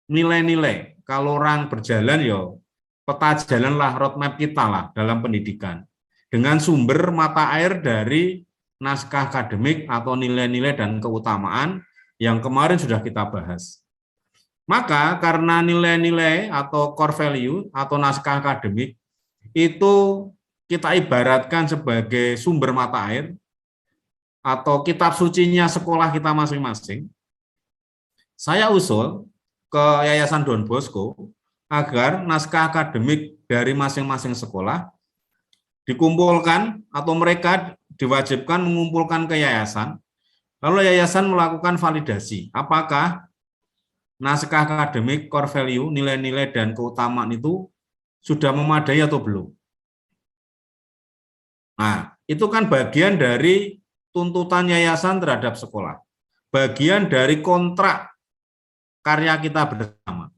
nilai-nilai. Kalau orang berjalan, ya peta jalan lah, roadmap kita lah dalam pendidikan. Dengan sumber mata air dari naskah akademik atau nilai-nilai dan keutamaan yang kemarin sudah kita bahas. Maka karena nilai-nilai atau core value atau naskah akademik itu kita ibaratkan sebagai sumber mata air, atau kitab sucinya sekolah kita masing-masing, saya usul ke Yayasan Don Bosco agar naskah akademik dari masing-masing sekolah dikumpulkan atau mereka diwajibkan mengumpulkan ke yayasan, lalu yayasan melakukan validasi apakah naskah akademik, core value, nilai-nilai dan keutamaan itu sudah memadai atau belum. Nah, itu kan bagian dari tuntutan yayasan terhadap sekolah. Bagian dari kontrak karya kita bersama.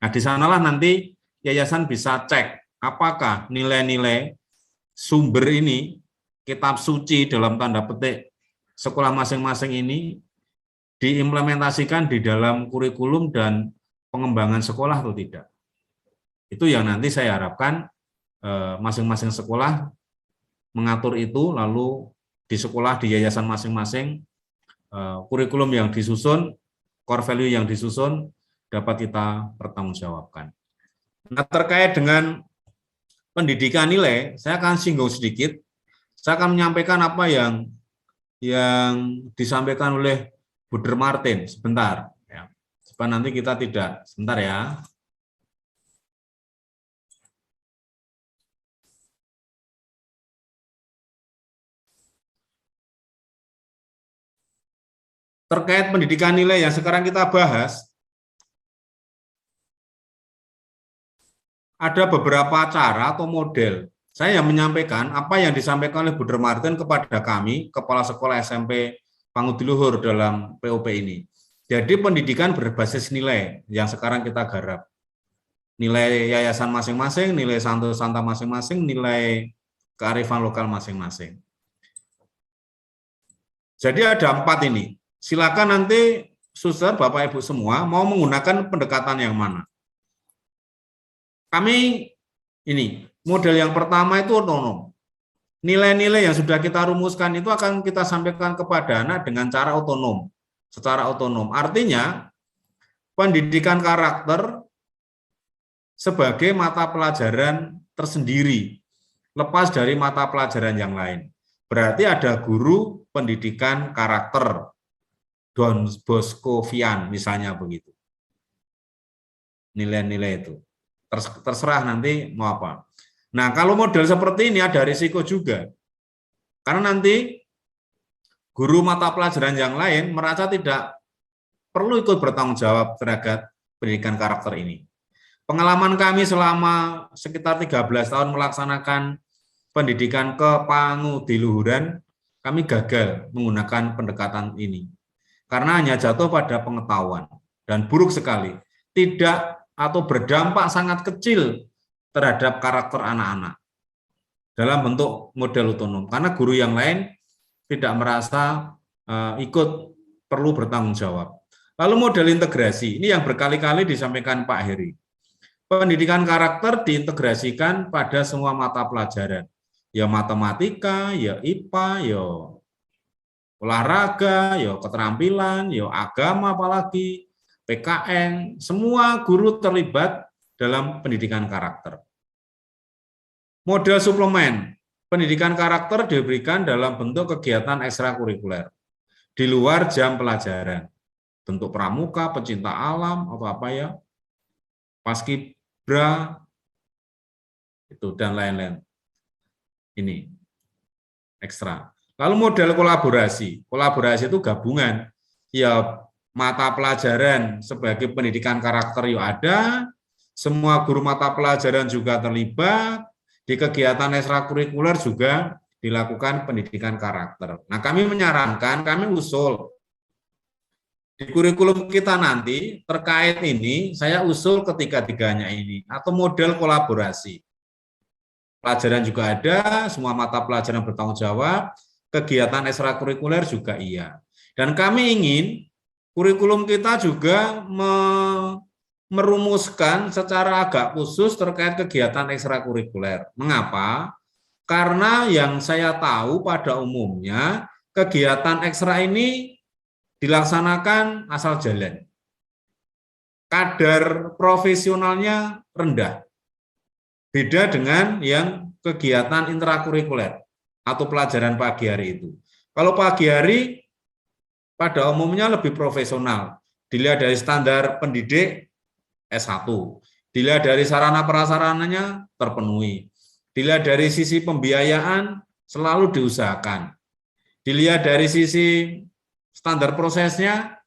Nah, di sanalah nanti yayasan bisa cek apakah nilai-nilai sumber ini, kitab suci dalam tanda petik sekolah masing-masing ini diimplementasikan di dalam kurikulum dan pengembangan sekolah atau tidak. Itu yang nanti saya harapkan masing-masing sekolah mengatur itu, lalu di sekolah, di yayasan masing-masing, kurikulum yang disusun, core value yang disusun, dapat kita pertanggungjawabkan. Nah, terkait dengan pendidikan nilai, saya akan singgung sedikit. Saya akan menyampaikan apa yang disampaikan oleh Buder Martin sebentar, ya. Supaya nanti kita tidak, sebentar ya. Terkait pendidikan nilai yang sekarang kita bahas, ada beberapa cara atau model. Saya menyampaikan apa yang disampaikan oleh Buder Martin kepada kami, Kepala Sekolah SMP Pangudiluhur dalam POP ini. Jadi pendidikan berbasis nilai yang sekarang kita garap. Nilai yayasan masing-masing, nilai santa masing-masing, nilai kearifan lokal masing-masing. Jadi ada 4 ini. Silakan nanti suster, Bapak Ibu semua mau menggunakan pendekatan yang mana. Kami ini, model yang pertama itu otonom. Nilai-nilai yang sudah kita rumuskan itu akan kita sampaikan kepada anak dengan cara otonom, secara otonom. Artinya, pendidikan karakter sebagai mata pelajaran tersendiri, lepas dari mata pelajaran yang lain. Berarti ada guru pendidikan karakter, Don Bosco Vian, misalnya begitu. Nilai-nilai itu. Terserah nanti mau apa. Nah, kalau model seperti ini ada risiko juga. Karena nanti guru mata pelajaran yang lain merasa tidak perlu ikut bertanggung jawab terhadap pendidikan karakter ini. Pengalaman kami selama sekitar 13 tahun melaksanakan pendidikan kepangudiluhuran, kami gagal menggunakan pendekatan ini. Karena hanya jatuh pada pengetahuan dan buruk sekali. Tidak atau berdampak sangat kecil terhadap karakter anak-anak dalam bentuk model otonom. Karena guru yang lain tidak merasa ikut perlu bertanggung jawab. Lalu model integrasi, ini yang berkali-kali disampaikan Pak Heri. Pendidikan karakter diintegrasikan pada semua mata pelajaran. Ya matematika, ya IPA, ya olahraga, ya keterampilan, ya agama apalagi, PKN, semua guru terlibat dalam pendidikan karakter. Model suplemen, pendidikan karakter diberikan dalam bentuk kegiatan ekstrakurikuler, di luar jam pelajaran, bentuk pramuka, pecinta alam, apa-apa ya, paskibra, itu dan lain-lain. Ini ekstra. Lalu model kolaborasi, kolaborasi itu gabungan, ya mata pelajaran sebagai pendidikan karakter yuk ada, semua guru mata pelajaran juga terlibat, di kegiatan ekstrakurikuler juga dilakukan pendidikan karakter. Nah, kami menyarankan, kami usul di kurikulum kita nanti terkait ini, saya usul ketiga-tiganya ini atau model kolaborasi. Pelajaran juga ada, semua mata pelajaran bertanggung jawab, kegiatan ekstrakurikuler juga iya. Dan kami ingin kurikulum kita juga merumuskan secara agak khusus terkait kegiatan ekstrakurikuler. Mengapa? Karena yang saya tahu pada umumnya kegiatan ekstra ini dilaksanakan asal jalan. Kadar profesionalnya rendah. Beda dengan yang kegiatan intrakurikuler atau pelajaran pagi hari itu. Kalau pagi hari pada umumnya lebih profesional. Dilihat dari standar pendidik S1. Dilihat dari sarana prasarananya terpenuhi. Dilihat dari sisi pembiayaan selalu diusahakan. Dilihat dari sisi standar prosesnya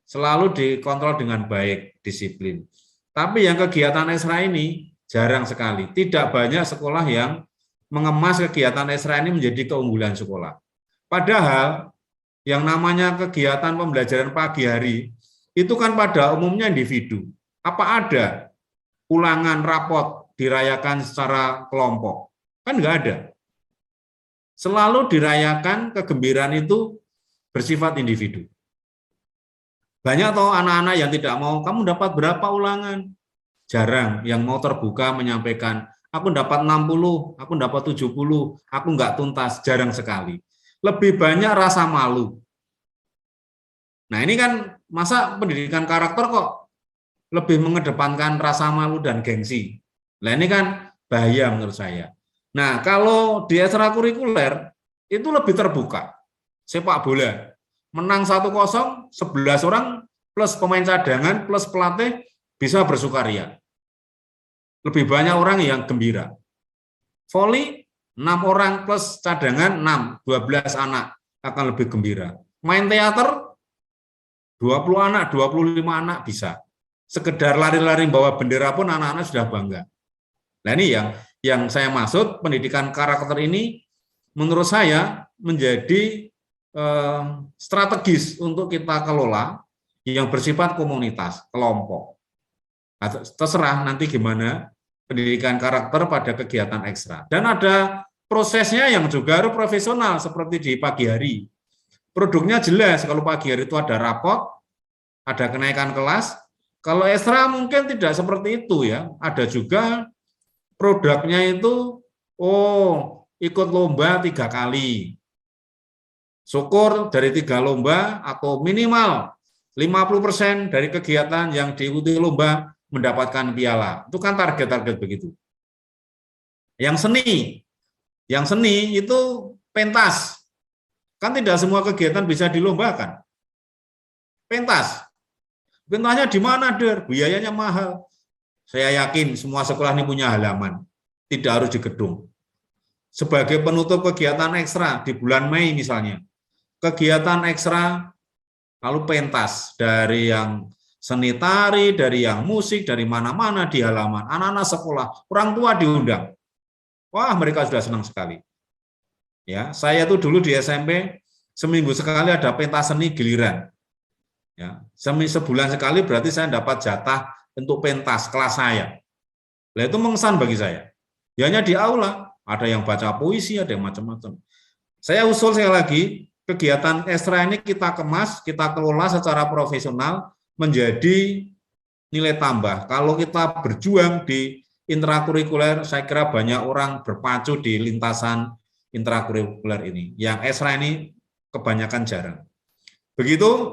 selalu dikontrol dengan baik, disiplin. Tapi yang kegiatan ekstra ini jarang sekali. Tidak banyak sekolah yang mengemas kegiatan ekstra ini menjadi keunggulan sekolah. Padahal yang namanya kegiatan pembelajaran pagi hari itu kan pada umumnya individu. Apa ada ulangan rapot dirayakan secara kelompok? Kan nggak ada. Selalu dirayakan kegembiraan itu bersifat individu. Banyak toh anak-anak yang tidak mau, kamu dapat berapa ulangan? Jarang yang mau terbuka menyampaikan, aku dapat 60, aku dapat 70, aku nggak tuntas, jarang sekali. Lebih banyak rasa malu. Nah ini kan masa pendidikan karakter kok lebih mengedepankan rasa malu dan gengsi. Nah ini kan bahaya menurut saya. Nah kalau di ekstrakurikuler itu lebih terbuka. Sepak bola, menang 1-0, 11 orang plus pemain cadangan plus pelatih bisa bersukaria. Lebih banyak orang yang gembira. Voli 6 orang plus cadangan 6, 12 anak akan lebih gembira. Main teater 20 anak, 25 anak bisa. Sekedar lari-lari bawa bendera pun anak-anak sudah bangga. Nah ini yang saya maksud, pendidikan karakter ini menurut saya menjadi strategis untuk kita kelola yang bersifat komunitas, kelompok. Terserah nanti gimana pendidikan karakter pada kegiatan ekstra. Dan ada prosesnya yang juga harus profesional seperti di pagi hari. Produknya jelas, kalau pagi hari itu ada rapot, ada kenaikan kelas. Kalau ekstra mungkin tidak seperti itu ya. Ada juga produknya itu, ikut lomba 3 kali. Syukur dari 3 lomba atau minimal 50% dari kegiatan yang diikuti lomba mendapatkan piala. Itu kan target-target begitu. Yang seni itu pentas. Kan tidak semua kegiatan bisa dilombakan. Pentas. Pentasnya di mana, Der? Biayanya mahal. Saya yakin semua sekolah ini punya halaman. Tidak harus di gedung. Sebagai penutup kegiatan ekstra di bulan Mei misalnya. Kegiatan ekstra lalu pentas dari yang seni tari, dari yang musik, dari mana-mana di halaman. Anak-anak sekolah, orang tua diundang. Wah, mereka sudah senang sekali. Ya, saya tuh dulu di SMP seminggu sekali ada pentas seni giliran. Ya, sebulan sekali berarti saya dapat jatah untuk pentas kelas saya. Nah, itu mengesan bagi saya. Ya, hanya di aula, ada yang baca puisi, ada yang macam-macam. Saya usul sekali lagi, kegiatan ekstra ini kita kemas, kita kelola secara profesional menjadi nilai tambah. Kalau kita berjuang di intrakurikuler, saya kira banyak orang berpacu di lintasan intrakurikuler ini. Yang ekstra ini kebanyakan jarang. Begitu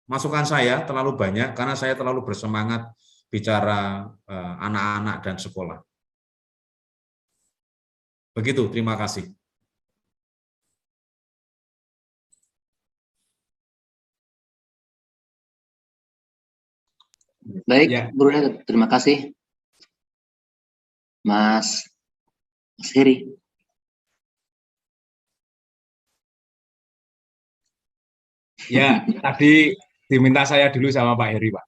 masukan saya terlalu banyak karena saya terlalu bersemangat bicara anak-anak dan sekolah. Begitu, terima kasih. Baik, Bruder, terima kasih. Mas Heri. Ya, tadi diminta saya dulu sama Pak Heri, Pak.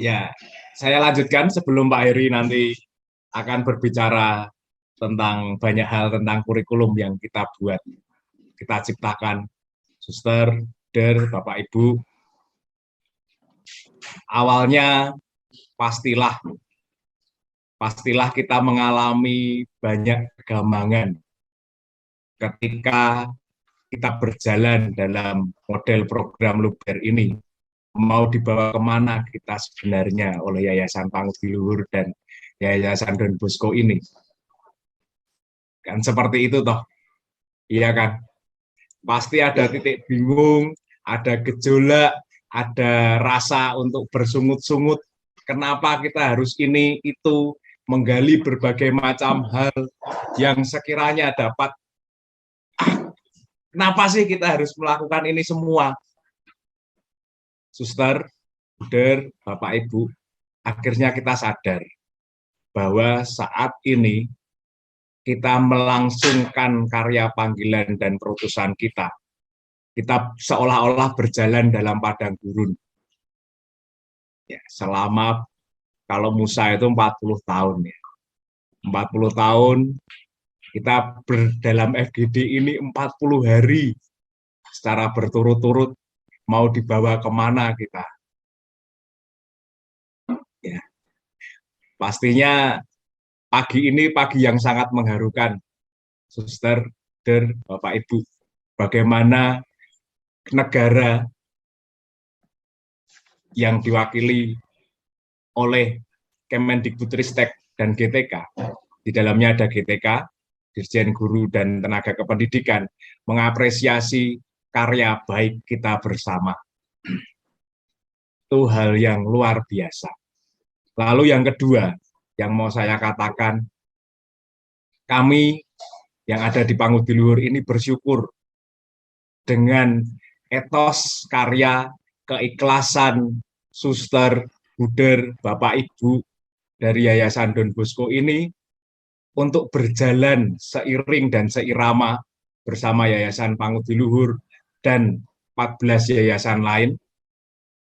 Ya, saya lanjutkan sebelum Pak Heri nanti akan berbicara tentang banyak hal tentang kurikulum yang kita buat, kita ciptakan. Suster, Der, Bapak Ibu, awalnya pastilah kita mengalami banyak kegambangan ketika kita berjalan dalam model program Luber ini. Mau dibawa kemana kita sebenarnya oleh Yayasan Pangudi Luhur dan Yayasan Don Bosco ini. Kan seperti itu toh, iya kan? Pasti ada titik bingung, ada gejolak, ada rasa untuk bersungut-sungut. Kenapa kita harus ini, itu, menggali berbagai macam hal yang sekiranya dapat. Kenapa sih kita harus melakukan ini semua? Suster, Der, Bapak Ibu, akhirnya kita sadar bahwa saat ini kita melangsungkan karya panggilan dan perutusan kita. Kita seolah-olah berjalan dalam padang gurun. Ya, selama, kalau Musa itu 40 tahun. Ya. 40 tahun, kita dalam FGD ini 40 hari. secara berturut-turut, mau dibawa kemana kita. Ya. Pastinya pagi ini pagi yang sangat mengharukan, Suster, Brother, Bapak Ibu. Bagaimana negara yang diwakili oleh Kemendikbudristek dan GTK, di dalamnya ada GTK, Dirjen Guru dan Tenaga Kependidikan, mengapresiasi karya baik kita bersama. Itu hal yang luar biasa. Lalu yang kedua, yang mau saya katakan, kami yang ada di Pangudi Luhur ini bersyukur dengan etos karya, keikhlasan Suster, Buder, Bapak Ibu dari Yayasan Don Bosco ini untuk berjalan seiring dan seirama bersama Yayasan Pangudi Luhur dan 14 yayasan lain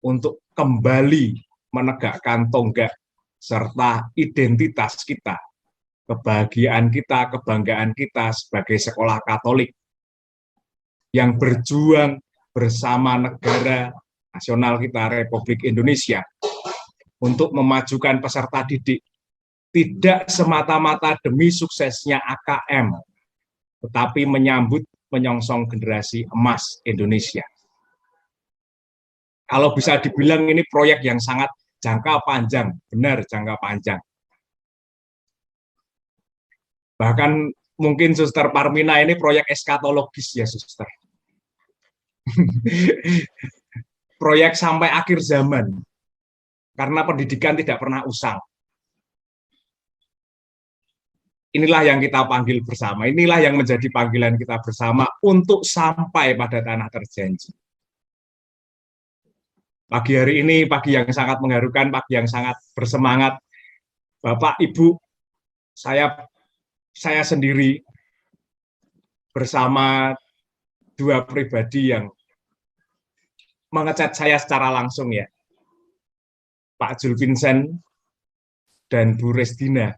untuk kembali menegakkan tonggak serta identitas kita, kebahagiaan kita, kebanggaan kita sebagai sekolah Katolik yang berjuang bersama negara nasional kita, Republik Indonesia, untuk memajukan peserta didik, tidak semata-mata demi suksesnya AKM, tetapi menyambut menyongsong generasi emas Indonesia. Kalau bisa dibilang ini proyek yang sangat jangka panjang, benar jangka panjang. Bahkan mungkin Suster Parmina ini proyek eskatologis ya, Suster. Proyek sampai akhir zaman, karena pendidikan tidak pernah usang. Inilah yang kita panggil bersama, inilah yang menjadi panggilan kita bersama untuk sampai pada tanah terjanji. Pagi hari ini, pagi yang sangat mengharukan, pagi yang sangat bersemangat. Bapak, Ibu, saya sendiri bersama dua pribadi yang mengecat saya secara langsung ya, Pak Jul Vincent dan Bu Resdina.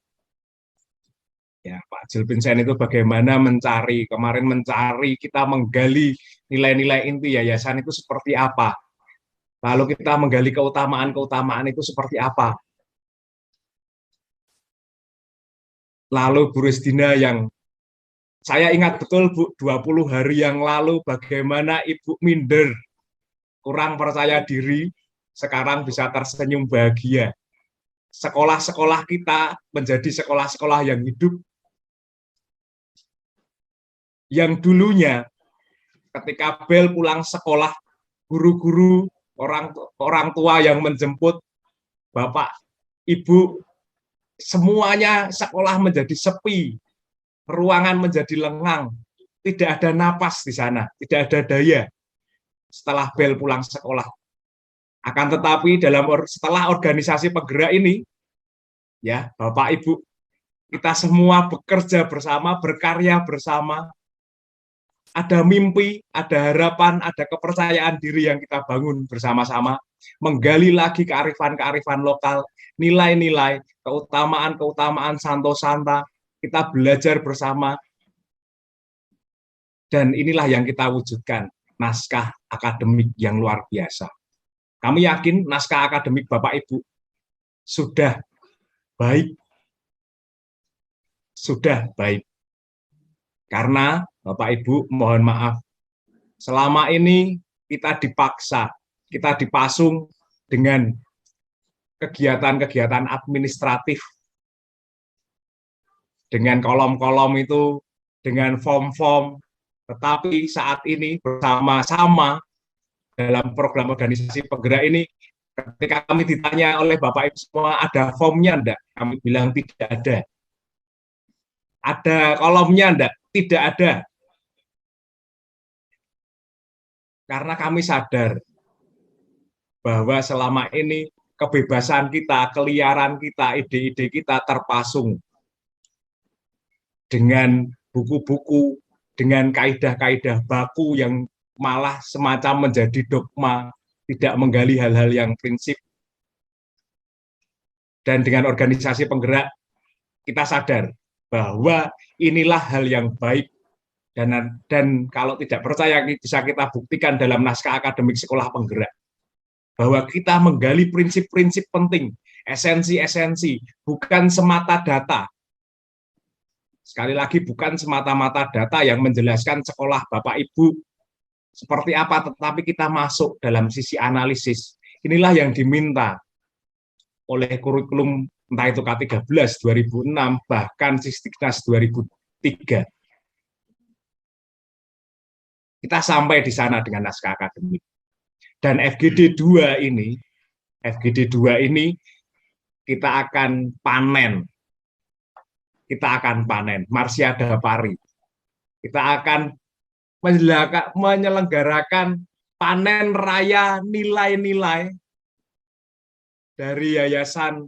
Ya, Pak Jul Vincent itu bagaimana kemarin mencari, kita menggali nilai-nilai inti yayasan itu seperti apa. Lalu kita menggali keutamaan-keutamaan itu seperti apa. Lalu Bu Resdina yang saya ingat betul Bu, 20 hari yang lalu bagaimana Ibu minder, kurang percaya diri, sekarang bisa tersenyum bahagia. Sekolah-sekolah kita menjadi sekolah-sekolah yang hidup, yang dulunya ketika bel pulang sekolah, guru-guru, orang tua yang menjemput, Bapak, Ibu, semuanya sekolah menjadi sepi, ruangan menjadi lengang, tidak ada napas di sana, tidak ada daya setelah bel pulang sekolah. Akan tetapi setelah organisasi penggerak ini, ya Bapak Ibu, kita semua bekerja bersama, berkarya bersama, ada mimpi, ada harapan, ada kepercayaan diri yang kita bangun bersama-sama, menggali lagi kearifan-kearifan lokal, nilai-nilai, keutamaan-keutamaan Santo Santa, kita belajar bersama, dan inilah yang kita wujudkan, naskah akademik yang luar biasa. Kami yakin naskah akademik Bapak Ibu sudah baik. Karena Bapak Ibu mohon maaf, selama ini kita dipaksa, kita dipasung dengan kegiatan-kegiatan administratif, dengan kolom-kolom itu, dengan form-form, tetapi saat ini bersama-sama dalam program organisasi penggerak ini, ketika kami ditanya oleh Bapak Ibu semua, ada formnya enggak? Kami bilang tidak ada. Ada kolomnya enggak? Tidak ada. Karena kami sadar bahwa selama ini kebebasan kita, keliaran kita, ide-ide kita terpasung dengan buku-buku, dengan kaidah-kaidah baku yang malah semacam menjadi dogma, tidak menggali hal-hal yang prinsip. Dan dengan organisasi penggerak, kita sadar bahwa inilah hal yang baik Dan kalau tidak percaya bisa kita buktikan dalam naskah akademik sekolah penggerak bahwa kita menggali prinsip-prinsip penting, esensi-esensi, bukan semata data. Sekali lagi bukan semata-mata data yang menjelaskan sekolah Bapak Ibu seperti apa, tetapi kita masuk dalam sisi analisis. Inilah yang diminta oleh kurikulum entah itu K13 2006 bahkan Sisdiknas 2003. Kita sampai di sana dengan naskah akademik. Dan FGD 2 ini kita akan panen. Marsyada Pari. Kita akan menyelenggarakan panen raya nilai-nilai dari Yayasan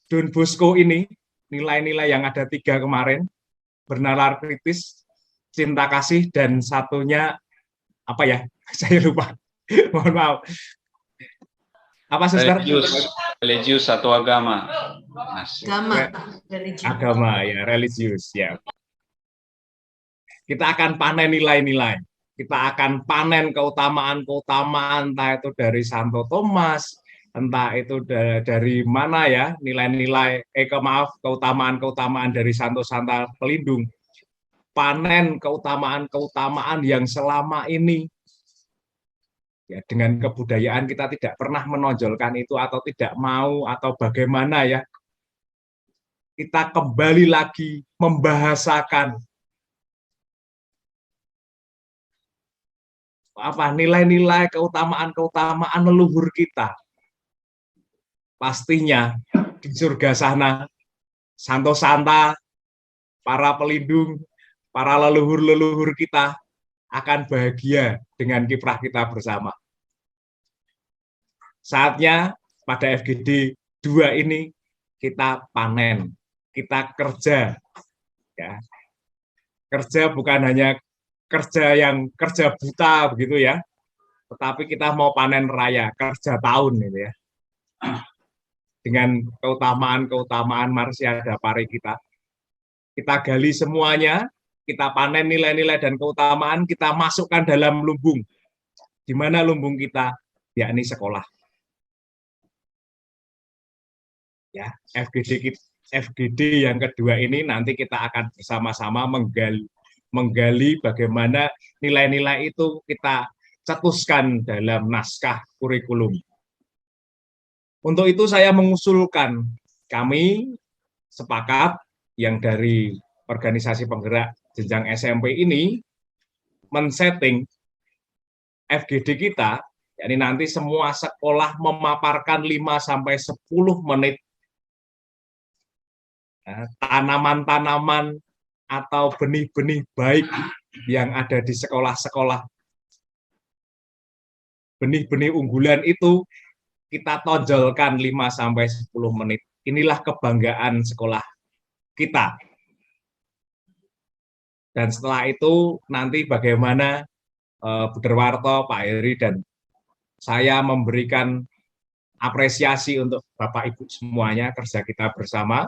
Don Bosco ini, nilai-nilai yang ada 3 kemarin, bernalar kritis, cinta kasih, dan satunya apa ya? Saya lupa. Mohon maaf. Apa, Suster? Religius atau agama? Agama, ya, religius, ya. Kita akan panen nilai-nilai. Kita akan panen keutamaan-keutamaan, entah itu dari Santo Thomas, entah itu dari mana ya, nilai-nilai, keutamaan-keutamaan dari Santo Santa Pelindung. Panen keutamaan-keutamaan yang selama ini ya, dengan kebudayaan kita tidak pernah menonjolkan itu atau tidak mau atau bagaimana ya, kita kembali lagi membahasakan nilai-nilai keutamaan leluhur kita. Pastinya di surga sana Santo Santa, para pelindung, para leluhur-leluhur kita akan bahagia dengan kiprah kita bersama. Saatnya pada FGD 2 ini kita panen, kita kerja. Ya. Kerja bukan hanya kerja yang kerja buta begitu ya, tetapi kita mau panen raya, kerja tahun gitu ya. Dengan keutamaan-keutamaan Marsyada Pari kita. Kita gali semuanya, kita panen nilai-nilai dan keutamaan, kita masukkan dalam lumbung. Di mana lumbung kita? Yakni sekolah. Ya, FGD yang kedua ini nanti kita akan bersama-sama menggali bagaimana nilai-nilai itu kita cetuskan dalam naskah kurikulum. Untuk itu saya mengusulkan, kami sepakat yang dari organisasi penggerak jenjang SMP ini men-setting FGD kita, yakni nanti semua sekolah memaparkan 5-10 menit tanaman-tanaman atau benih-benih baik yang ada di sekolah-sekolah. Benih-benih unggulan itu kita tonjolkan 5-10 menit. Inilah kebanggaan sekolah kita. Dan setelah itu nanti bagaimana Bu Derwarto, Pak Heri, dan saya memberikan apresiasi untuk Bapak Ibu semuanya, kerja kita bersama.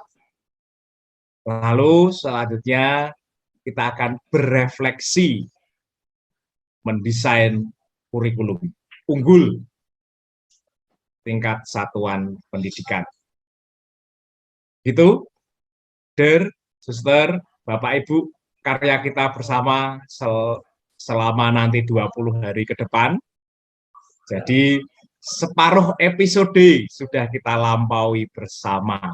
Lalu selanjutnya kita akan berefleksi mendesain kurikulum unggul tingkat satuan pendidikan. Gitu, Der, Suster, Bapak Ibu, karya kita bersama selama nanti 20 hari ke depan. Jadi separuh episode sudah kita lampaui bersama.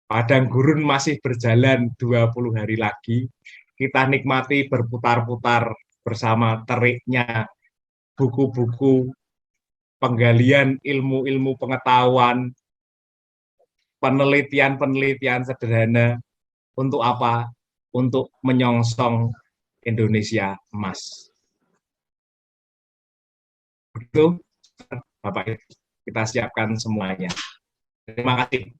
Padang gurun masih berjalan 20 hari lagi. Kita nikmati berputar-putar bersama teriknya buku-buku penggalian ilmu-ilmu pengetahuan, penelitian-penelitian sederhana. Untuk apa? Untuk menyongsong Indonesia emas. Begitu, Bapak, kita siapkan semuanya. Terima kasih.